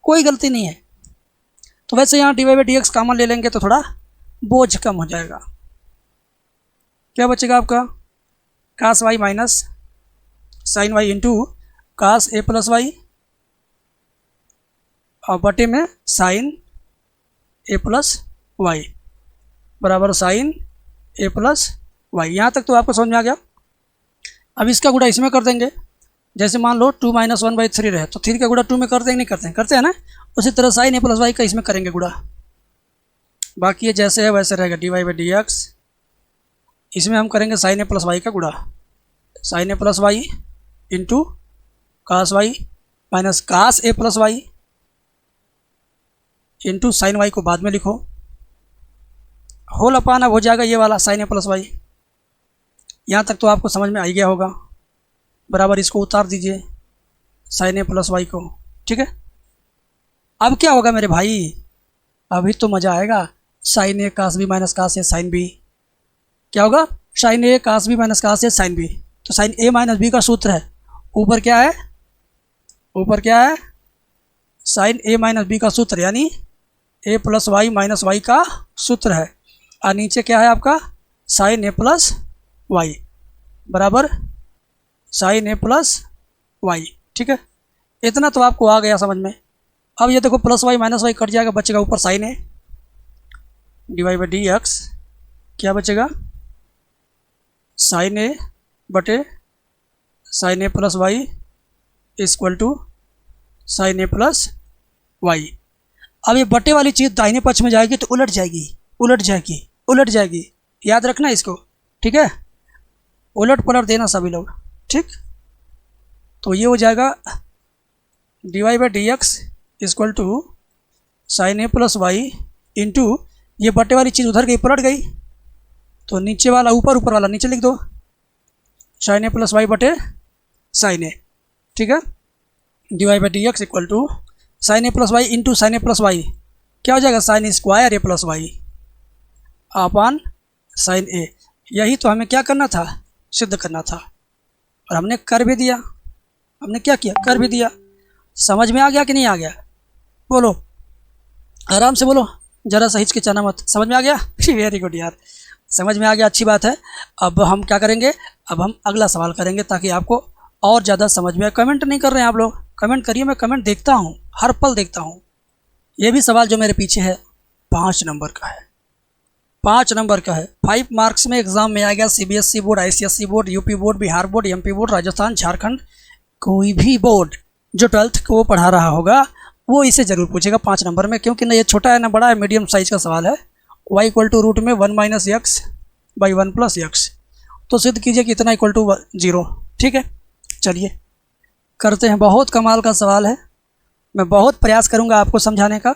कोई गलती नहीं है। तो वैसे यहाँ d y by D x common ले लेंगे तो थोड़ा बोझ कम हो जाएगा। क्या बचेगा आपका, cos y minus sine y into cos a plus y और बटे में साइन ए प्लस वाई बराबर साइन ए प्लस वाई। यहाँ तक तो आपको समझ में आ गया। अब इसका गुणा इसमें कर देंगे, जैसे मान लो 2 - 1/3 रहे तो 3 का गुणा 2 में कर देंगे, नहीं करते हैं, करते हैं ना। उसी तरह साइन ए प्लस वाई का इसमें करेंगे गुणा। बाकी ये जैसे है वैसे रहेगा, d y by D x, इसमें हम करेंगे साइन ए प्लस वाई का गुणा, sine a plus y into cos y minus cos a plus y into sine y को बाद में लिखो, होल अपान अब हो जाएगा ये वाला साइन ए प्लस वाई। यहाँ तक तो आपको समझ में आ गया होगा। बराबर इसको उतार दीजिए साइन ए प्लस वाई को, ठीक है। अब क्या होगा मेरे भाई, अभी तो मज़ा आएगा। साइन ए कास बी माइनस कास ए साइन बी, क्या होगा, साइन ए कास बी माइनस कास ए साइन बी। तो साइन ए माइनस बी का सूत्र है, ऊपर क्या है, ऊपर क्या है, साइन ए माइनस बी का सूत्र यानी ए प्लस वाई माइनस वाई का सूत्र है। और नीचे क्या है आपका, साइन ए प्लस वाई बराबर साइन ए प्लस वाई, ठीक है। इतना तो आपको आ गया समझ में। अब ये देखो plus y minus y cut जाएगा, बचेगा ऊपर sine a d y by D x, क्या बचेगा, साइन ए बटे sine a plus y equal to sine a plus y. अब ये बटे वाली चीज़ दाहिने पक्ष में जाएगी तो उलट जाएगी, उलट जाएगी, उलट जाएगी, याद रखना इसको, ठीक है। उलट पलट देना सभी लोग, ठीक। तो ये हो जाएगा d y by D x equal to sine a plus y into ये बटे वाली चीज़ उधर गई, पलट गई, तो नीचे वाला ऊपर, ऊपर वाला नीचे लिख दो, साइन ए प्लस वाई बटे साइन ए, ठीक है। D y by D x equal to sine a plus y into sine a plus y, क्या हो जाएगा, sine square a plus y upon sine a. यही तो हमें क्या करना था, सिद्ध करना था, और हमने कर भी दिया। हमने क्या किया, कर भी दिया। समझ में आ गया कि नहीं आ गया, बोलो आराम से बोलो, ज़रा सा हिचकिचाना मत। समझ में आ गया, वेरी गुड यार, समझ में आ गया, अच्छी बात है। अब हम क्या करेंगे, अब हम अगला सवाल करेंगे ताकि आपको और ज़्यादा समझ में आए। कमेंट नहीं कर रहे हैं आप लोग, कमेंट करिए, मैं कमेंट देखता हूँ, हर पल देखता हूँ। ये भी सवाल जो मेरे पीछे है 5 नंबर का है, 5 नंबर का है। 5 मार्क्स में एग्जाम में आ गया। CBSE board, ICSE board, UP board, Bihar board, MP board, Rajasthan, Jharkhand, कोई भी बोर्ड जो 12th को पढ़ा रहा होगा वो इसे ज़रूर पूछेगा 5 नंबर में, क्योंकि ना ये छोटा है ना बड़ा है, मीडियम साइज का सवाल है। y इक्वल टू रूट में 1 minus x by 1 plus x, तो सिद्ध कीजिए कि इतना इक्वल टू 0, ठीक है। चलिए करते हैं, बहुत कमाल का सवाल है, मैं बहुत प्रयास करूंगा आपको समझाने का।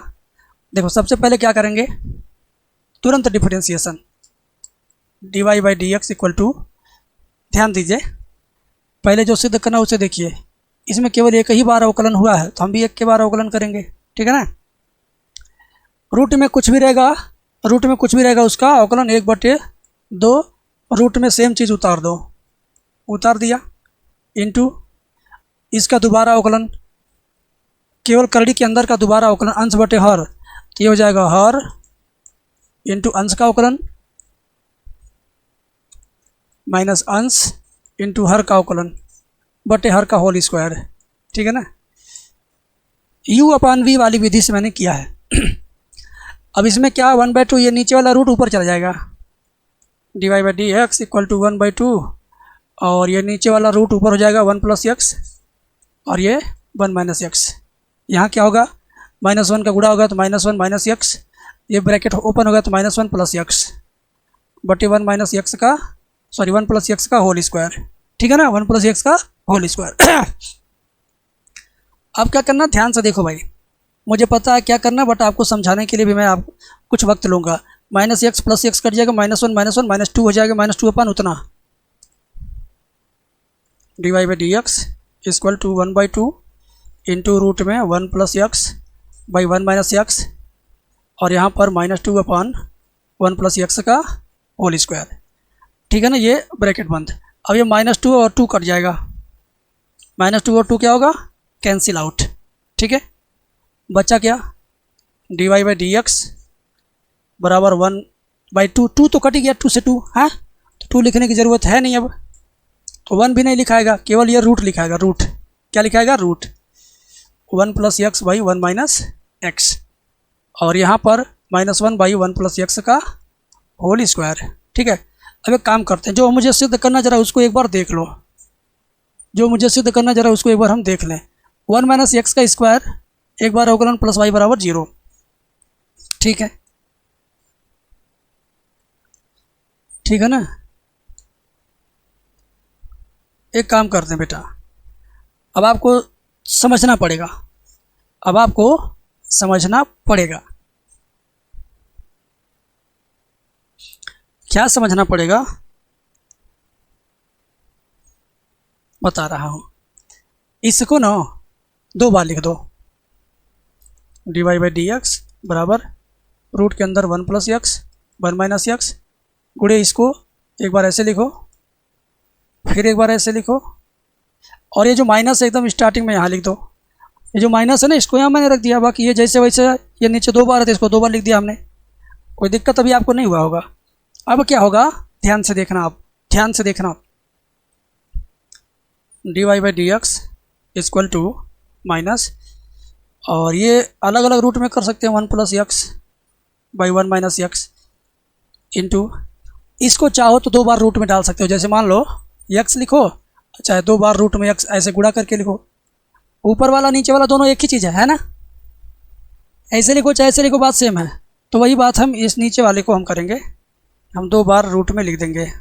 देखो सबसे पहले क्या करेंगे, तुरंत differentiation, d y by D x equal to, ध्यान दीजिए पहले जो सिद्ध करना उसे देखिए। इसमें केवल एक ही बार अवकलन हुआ है तो हम भी एक के बार अवकलन करेंगे, ठीक है ना। रूट में कुछ भी रहेगा, रूट में कुछ भी रहेगा उसका अवकलन 1/2, रूट में सेम चीज़ उतार दो, उतार दिया, इंटू इसका दोबारा अवकलन, केवल करड़ी के अंदर का दोबारा अवकलन अंश बटे हर, तो ये हो जाएगा हर इंटू अंश का अवकलन माइनस अंश इंटू हर का अवकलन बटे हर का होल स्क्वायर। ठीक है ना, u अपान v वाली विधि से मैंने किया है। अब इसमें क्या 1/2, ये नीचे वाला रूट ऊपर चला जाएगा, dy/dx इक्वल टू 1/2, और ये नीचे वाला रूट ऊपर हो जाएगा 1 + x, और ये 1 - x। यहाँ क्या होगा, -1 का गुणा होगा तो -1 - x, ये ब्रैकेट ओपन होगा तो -1 + x बटे 1 - x का, सॉरी 1 + x का होल स्क्वायर। ठीक है ना, 1 + x का होल स्क्वायर। अब क्या करना, ध्यान से देखो भाई, मुझे पता है क्या करना, बट आपको समझाने के लिए भी मैं आप कुछ वक्त लूँगा। -x + x कट जाएगा, -1 - 1 -2 हो जाएगा, -2 अपन उतना, dy/dx equal to 1/2 into root में 1 + x बाई 1 - x, और यहाँ पर -2 अपान 1 + x का होल स्क्वायर। ठीक है ना, ये ब्रैकेट बंद। अब ये -2 और 2 कट जाएगा, -2 और 2 क्या होगा, कैंसिल आउट। ठीक है, बचा क्या, dy/dx बराबर 1/2, 2 तो कट गया, 2 से 2 है तो 2 लिखने की ज़रूरत है नहीं, अब तो 1 भी नहीं लिखाएगा, केवल ये रूट लिखाएगा, रूट क्या लिखाएगा, रूट 1 + x बाई 1 - x, और यहाँ पर -1 बाई 1 + x का होल स्क्वायर। ठीक है, अब एक काम करते हैं, जो मुझे सिद्ध करना जरा उसको एक बार देख लो, जो मुझे सिद्ध करना जरा उसको एक बार हम देख लें। 1 - x का स्क्वायर एक बार अवकलन प्लस y बराबर 0। ठीक है, ठीक है ना, एक काम करते हैं बेटा, अब आपको समझना पड़ेगा, अब आपको समझना पड़ेगा। क्या समझना पड़ेगा, बता रहा हूँ। इसको ना 2 बार लिख दो, dy/dx बराबर रूट के अंदर 1 + x 1 - x गुणे इसको एक बार ऐसे लिखो, फिर एक बार ऐसे लिखो, और ये जो माइनस है एकदम स्टार्टिंग में यहाँ लिख दो। ये जो माइनस है ना, इसको यहाँ मैंने रख दिया, बाकी ये जैसे वैसे ये नीचे 2 बार है तो इसको 2 बार लिख दिया हमने, कोई दिक्कत अभी आपको नहीं हुआ होगा। अब क्या होगा, ध्यान से देखना, आप ध्यान से देखना, dy/dx इक्वल टू माइनस, और ये अलग अलग रूट में कर सकते हैं 1 + x बाई 1 - x इंटू, इसको चाहो तो 2 बार रूट में डाल सकते हो, जैसे मान लो x लिखो, चाहे 2 बार रूट में x ऐसे गुणा करके लिखो, ऊपर वाला नीचे वाला दोनों एक ही चीज़ है ना, ऐसे लिखो चाहे ऐसे लिखो, बात सेम है। तो वही बात हम इस नीचे वाले को हम करेंगे, हम 2 बार रूट में लिख देंगे।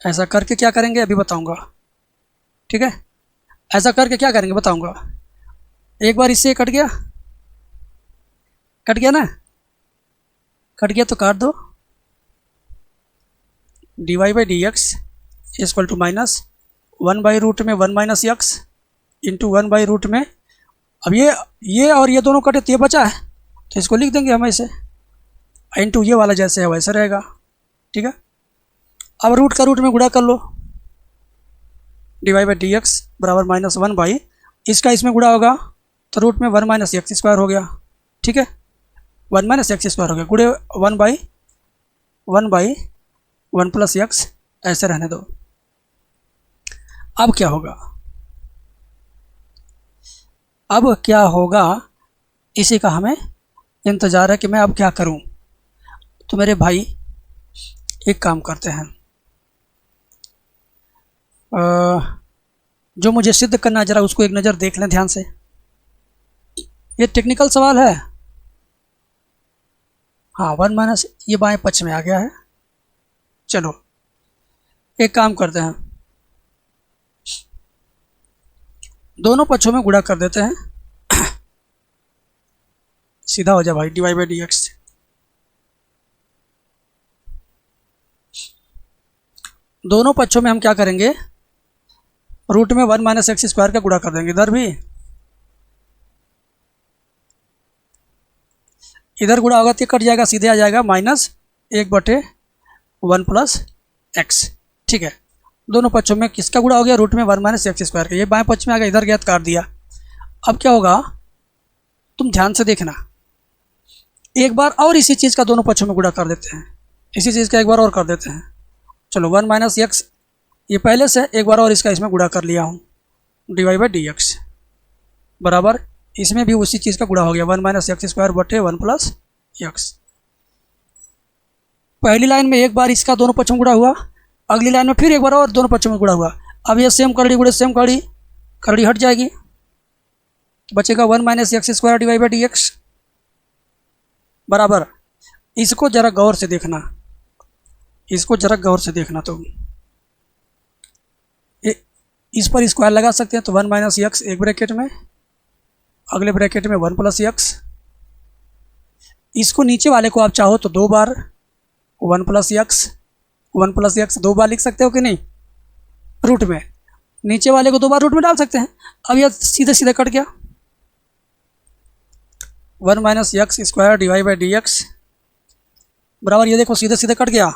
ऐसा करके क्या करेंगे अभी बताऊंगा, ठीक है, ऐसा करके क्या करेंगे बताऊंगा। एक बार इससे कट गया, कट गया ना, कट गया तो काट दो, dy/dx equal to -1 by root में 1 - x इंटू 1 बाई रूट में, अब ये और ये दोनों कटे तो ये बचा है, तो इसको लिख देंगे हम ऐसे, इंटू ये वाला जैसे है वैसे रहेगा। ठीक है, अब रूट का रूट में गुणा कर लो, dy/dx बराबर -1 बाई, इसका इसमें गुणा होगा तो रूट में 1 - x स्क्वायर हो गया। ठीक है, 1 - x स्क्वायर हो गया, गुणे 1 बाई 1 + x ऐसे रहने दो। अब क्या होगा, अब क्या होगा, इसी का हमें इंतज़ार है कि मैं अब क्या करूं। तो मेरे भाई एक काम करते हैं, जो मुझे सिद्ध करना है जरा उसको एक नज़र देख लें ध्यान से। ये टेक्निकल सवाल है, हाँ 1 ये बाएं पक्ष में आ गया है। चलो एक काम करते हैं, दोनों पक्षों में गुणा कर देते हैं, सीधा हो जाए भाई dy/dx। दोनों पक्षों में हम क्या करेंगे, रूट में 1 - x स्क्वायर का गुणा कर देंगे, इधर भी, इधर गुणा होगा तो कट जाएगा, सीधे आ जाएगा -1/1 + x। ठीक है, दोनों पक्षों में किसका गुणा हो गया, रूट में 1 - x स्क्वायर का, ये बाएं पक्ष में आ गया, इधर गया तो काट दिया। अब क्या होगा, तुम ध्यान से देखना, एक बार और इसी चीज़ का दोनों पक्षों में गुणा कर देते हैं, इसी चीज़ का एक बार और कर देते हैं। चलो 1 माइनस एक्स ये पहले से एक बार और इसका इसमें गुणा कर लिया हूँ, dy बाई डी एक्स बराबर इसमें भी उसी चीज़ का गुणा हो गया 1 माइनस एक्स स्क्वायर बटे 1 प्लस एक्स। पहली लाइन में एक बार इसका दोनों पक्षों में गुणा हुआ, अगली लाइन में फिर एक बार और दोनों पक्षों में गुणा हुआ। अब ये सेम करड़ी गुणे सेम करड़ी हट जाएगी, बचेगा 1 minus x square d y by D x बराबर। इसको जरा गौर से देखना, इसको जरा गौर से देखना। तो इस पर स्क्वायर लगा सकते हैं, तो 1 माइनस एक्स एक ब्रैकेट में, अगले ब्रैकेट में 1 प्लस एक्स। इसको नीचे वाले को आप चाहो तो दो बार 1 प्लस एक्स दो बार लिख सकते हो कि नहीं, रूट में। नीचे वाले को दो बार रूट में डाल सकते हैं। अब यह सीधे सीधे कट गया, 1 minus x square d y by D x बराबर, ये देखो सीधे सीधे कट गया।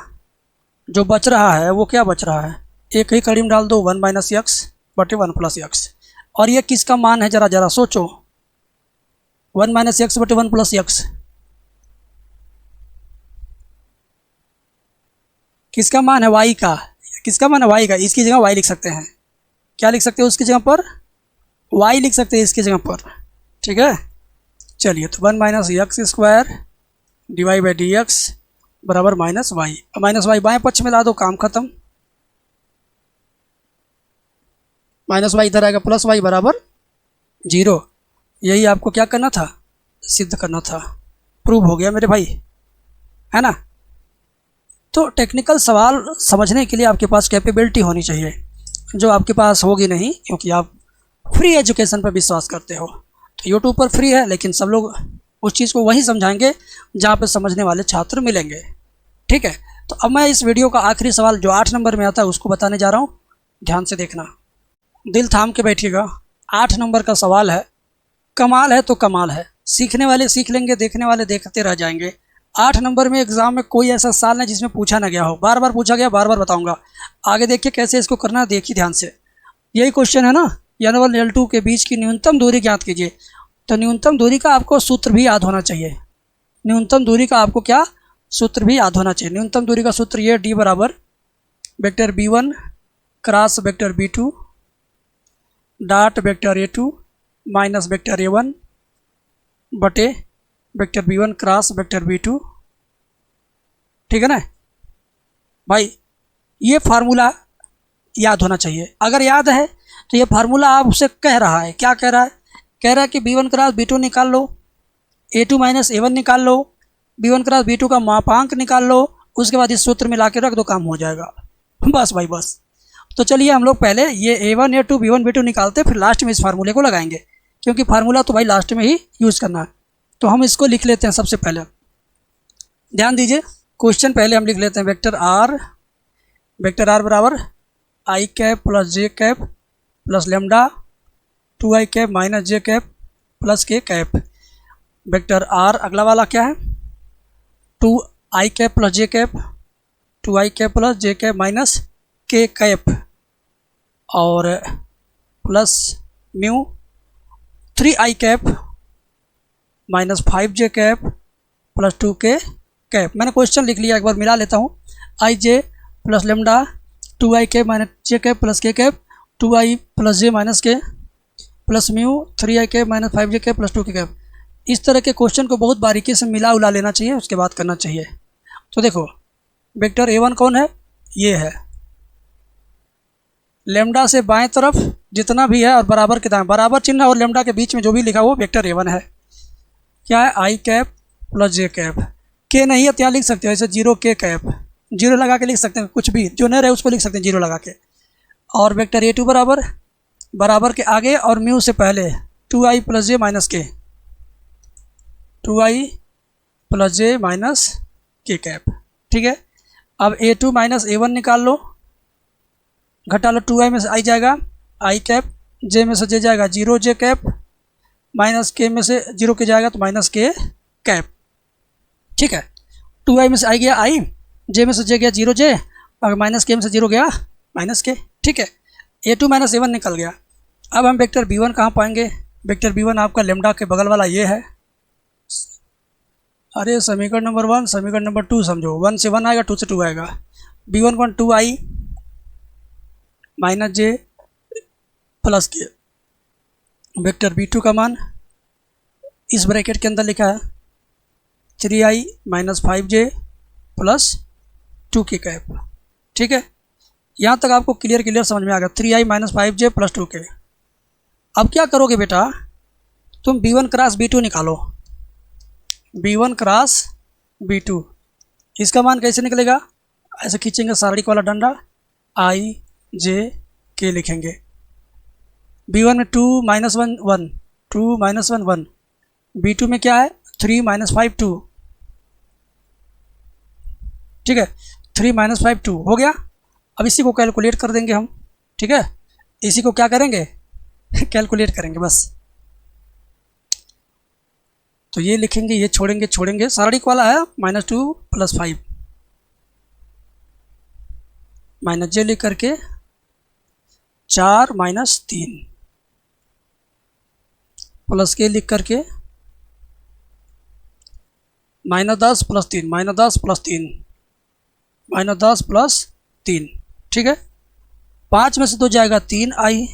जो बच रहा है वो क्या बच रहा है, एक ही कड़ी में डाल दो 1 माइनस एक्स बटे 1 प्लस एक्स। और ये किसका मान है, जरा जरा सोचो, 1 माइनस एक्स बटे 1 प्लस एक्स किसका मान है, y का। किसका मान है, y का। इसकी जगह y लिख सकते हैं, क्या लिख सकते हो उसकी जगह पर, y लिख सकते हैं इसकी जगह पर, ठीक है। चलिए तो 1 minus x square d y by D x बराबर माइनस वाई। माइनस वाई बाएँ पक्ष में ला दो, काम खत्म। माइनस वाई इधर आएगा, प्लस वाई बराबर 0। यही आपको क्या करना था, सिद्ध करना था। प्रूव हो गया मेरे भाई, है ना। तो टेक्निकल सवाल समझने के लिए आपके पास कैपेबिलिटी होनी चाहिए, जो आपके पास होगी नहीं, क्योंकि आप फ्री एजुकेशन पर विश्वास करते हो। तो यूट्यूब पर फ्री है, लेकिन सब लोग उस चीज़ को वहीं समझाएंगे जहाँ पे समझने वाले छात्र मिलेंगे, ठीक है। तो अब मैं इस वीडियो का आखिरी सवाल जो 8 नंबर में आता है उसको बताने जा रहा हूँ, ध्यान से देखना, दिल थाम के बैठिएगा। 8 नंबर का सवाल है, कमाल है तो कमाल है, सीखने वाले सीख लेंगे, देखने वाले देखते रह जाएंगे। 8 नंबर में एग्जाम में कोई ऐसा साल नहीं जिसमें पूछा ना गया हो, बार बार पूछा गया, बार बार बताऊंगा। आगे देखिए कैसे इसको करना है, देखिए ध्यान से। यही क्वेश्चन है ना, L1 L2 के बीच की न्यूनतम दूरी ज्ञात कीजिए। तो न्यूनतम दूरी का आपको सूत्र भी याद होना चाहिए, न्यूनतम दूरी का आपको क्या सूत्र भी याद होना चाहिए। न्यूनतम दूरी का सूत्र ये डी बराबर vector B1 cross vector B2 dot vector A2 minus vector A1 बटे vector B1 cross vector B2, ठीक है ना भाई। ये फार्मूला याद होना चाहिए। अगर याद है तो ये फार्मूला आपसे कह रहा है, क्या कह रहा है, कह रहा है कि B1 क्रॉस B2 निकाल लो, A2 माइनस A1 निकाल लो, B1 क्रॉस B2 का मापांक निकाल लो, उसके बाद इस सूत्र में ला के रख दो, काम हो जाएगा। बस भाई बस। तो चलिए हम लोग पहले ये A1 A2 B1 B2 निकालते, फिर लास्ट में इस फार्मूले को लगाएंगे, क्योंकि फार्मूला तो भाई लास्ट में ही यूज़ करना है। तो हम इसको लिख लेते हैं सबसे पहले, ध्यान दीजिए। क्वेश्चन पहले हम लिख लेते हैं, वेक्टर आर बराबर i cap plus j cap plus lambda 2i cap minus j cap plus k cap. Vector r अगला वाला क्या है, 2i cap plus j cap, 2i cap plus j cap minus k cap, और plus mu 3i cap minus 5j cap plus 2k cap. मैंने question लिख लिया, एक बार मिला लेता हूँ। I j plus lambda 2i cap minus j cap plus k cap 2i plus J minus के plus mu 3i cap minus 5j cap plus 2k cap. इस तरह के क्वेश्चन को बहुत बारीकी से मिला उला लेना चाहिए, उसके बाद करना चाहिए। तो देखो वेक्टर A1 कौन है, ये है, लेमडा से बाएं तरफ जितना भी है और बराबर के दाएं, बराबर चिन्ह और लेमडा के बीच में जो भी लिखा वो वेक्टर A1 है। क्या है, आई कैप प्लस जे कैप। के नहीं है तो यहाँ लिख सकते हो ऐसे 0k कैप, 0 लगा के लिख सकते हैं, कुछ भी जो नहीं रहे उसको लिख सकते हैं 0 लगा के। और वेक्टर A2 बराबर के आगे और म्यू से पहले 2i प्लस जे माइनस के, 2i प्लस जे माइनस के कैप, ठीक है। अब A2 माइनस A1 निकाल लो, घटा लो, 2i में से आई जाएगा आई कैप, जे में से जे जाएगा 0j कैप, माइनस के में से 0 के जाएगा तो माइनस के कैप, ठीक है। 2i में से आई गया आई, जे में से जे गया 0j, और माइनस के में से 0 गया माइनस के, ठीक है। A2 माइनस A1 निकल गया। अब हम वेक्टर B1 कहाँ पाएंगे, वेक्टर B1 आपका लेमडा के बगल वाला ये है, अरे समीकरण नंबर 1 समीकरण नंबर 2 समझो, 1 से 1 आएगा, 2 से 2 आएगा। B1 2 आई माइनस जे प्लस के, वेक्टर B2 का मान इस ब्रैकेट के अंदर लिखा है 3i minus 5j plus 2k cap. ठीक है, यहाँ तक आपको क्लियर समझ में आ गया। 3i minus 5j plus 2k। अब क्या करोगे बेटा, तुम B1 क्रॉस B2 निकालो। B1 क्रॉस B2, इसका मान कैसे निकलेगा, ऐसे खींचेंगे सारणिक वाला डंडा, i j k लिखेंगे। B1 में 2 माइनस 1 1, 2 माइनस 1 1। B2 में क्या है 3 माइनस 5 2। ठीक है, 3 माइनस 5 2 हो गया। अब इसी को कैलकुलेट कर देंगे हम। ठीक है, इसी को क्या करेंगे कैलकुलेट करेंगे बस। तो ये लिखेंगे, ये छोड़ेंगे, सारणिक वाला है -2 + 5 माइनस जे लिख करके 4 माइनस 3 प्लस के लिख करके -10 + 3 -10 + 3 -10 + 3। ठीक है, 5 में से 2 जाएगा 3i,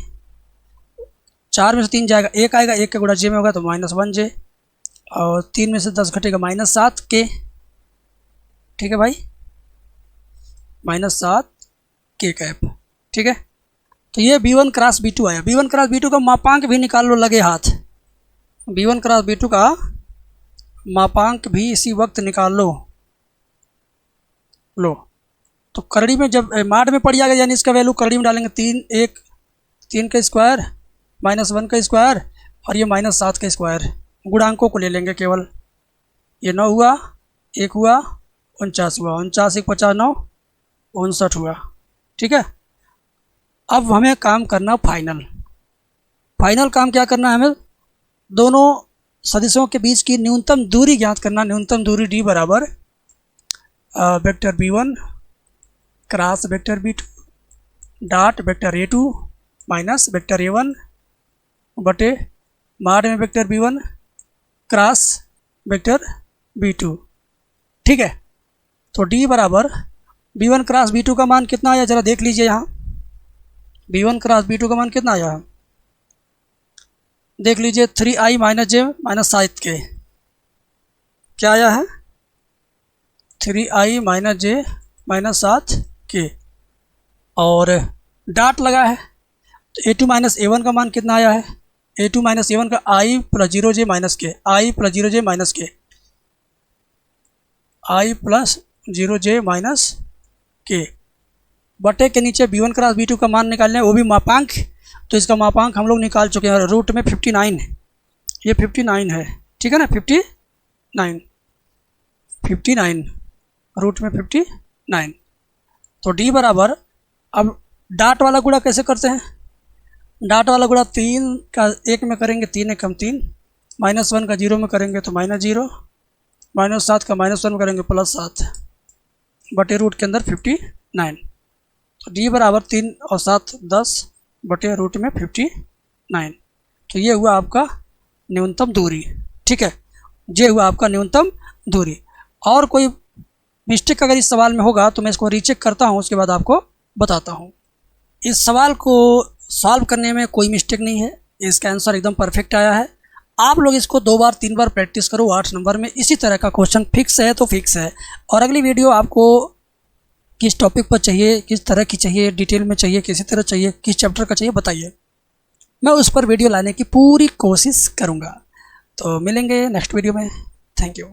4 में से 3 जाएगा 1 आएगा, 1 का गुणा जे में होगा तो -1j, और 3 में से 10 घटेगा -7k। ठीक है भाई, -7k कैप। ठीक है, तो ये B1 क्रॉस B2 आया। B1 क्रॉस B2 का मापांक भी निकाल लो लगे हाथ। B1 क्रॉस B2 का मापांक भी इसी वक्त निकाल लो। लो तो करड़ी में जब माड में पड़ जाएगा, यानी इसका वैल्यू करड़ी में डालेंगे 3 का स्क्वायर -1 का स्क्वायर और ये -7 का स्क्वायर। गुणांकों को ले लेंगे केवल। ये 9 हुआ, 1 हुआ, 49 हुआ, 49 1 50 9 59 हुआ। ठीक है, अब हमें काम करना फाइनल काम क्या करना है, हमें दोनों सदिशों के बीच की न्यूनतम दूरी ज्ञात करना। न्यूनतम दूरी D बराबर vector B1 cross vector B2 dot vector A2 minus vector A1 बटे माड में vector B1 cross vector B2। ठीक है, तो D बराबर B1 क्रॉस B2 का मान कितना आया, ज़रा देख लीजिए। यहाँ B1 क्रॉस B2 का मान कितना आया, देख लीजिए। 3i माइनस जे माइनस 7k क्या आया है, 3i माइनस जे माइनस 7k, और डॉट लगा है तो A2 माइनस A1 का मान कितना आया है, A2 माइनस A1 का i प्लस 0j माइनस के, i प्लस 0j माइनस के, i प्लस 0j माइनस के बटे के नीचे B1 क्रॉस B2 का मान निकालने, वो भी मापांक। तो इसका मापांक हम लोग निकाल चुके हैं, रूट में 59, ये 59 है। ठीक है ना, 59 रूट में 59। तो D बराबर, अब डाट वाला गुणा कैसे करते हैं, डाट वाला गुणा 3 का 1 में करेंगे, 3 एकम 3, -1 का 0 में करेंगे तो -0, -7 का -1 में करेंगे +7 बटे रूट के अंदर 59। तो D बराबर 3 और 7 10 बटे रूट में 59। तो ये हुआ आपका न्यूनतम दूरी। ठीक है, ये हुआ आपका न्यूनतम दूरी। और कोई मिस्टेक अगर इस सवाल में होगा तो मैं इसको रीचेक करता हूँ, उसके बाद आपको बताता हूँ। इस सवाल को सॉल्व करने में कोई मिस्टेक नहीं है, इसका आंसर एकदम परफेक्ट आया है। आप लोग इसको 2 बार 3 बार प्रैक्टिस करो, 8 नंबर में इसी तरह का क्वेश्चन फिक्स है तो फिक्स है। और अगली वीडियो आपको किस टॉपिक पर चाहिए, किस तरह की चाहिए, डिटेल में चाहिए, किसी तरह चाहिए, किस चैप्टर का चाहिए बताइए, मैं उस पर वीडियो लाने की पूरी कोशिश करूँगा। तो मिलेंगे नेक्स्ट वीडियो में। Thank you.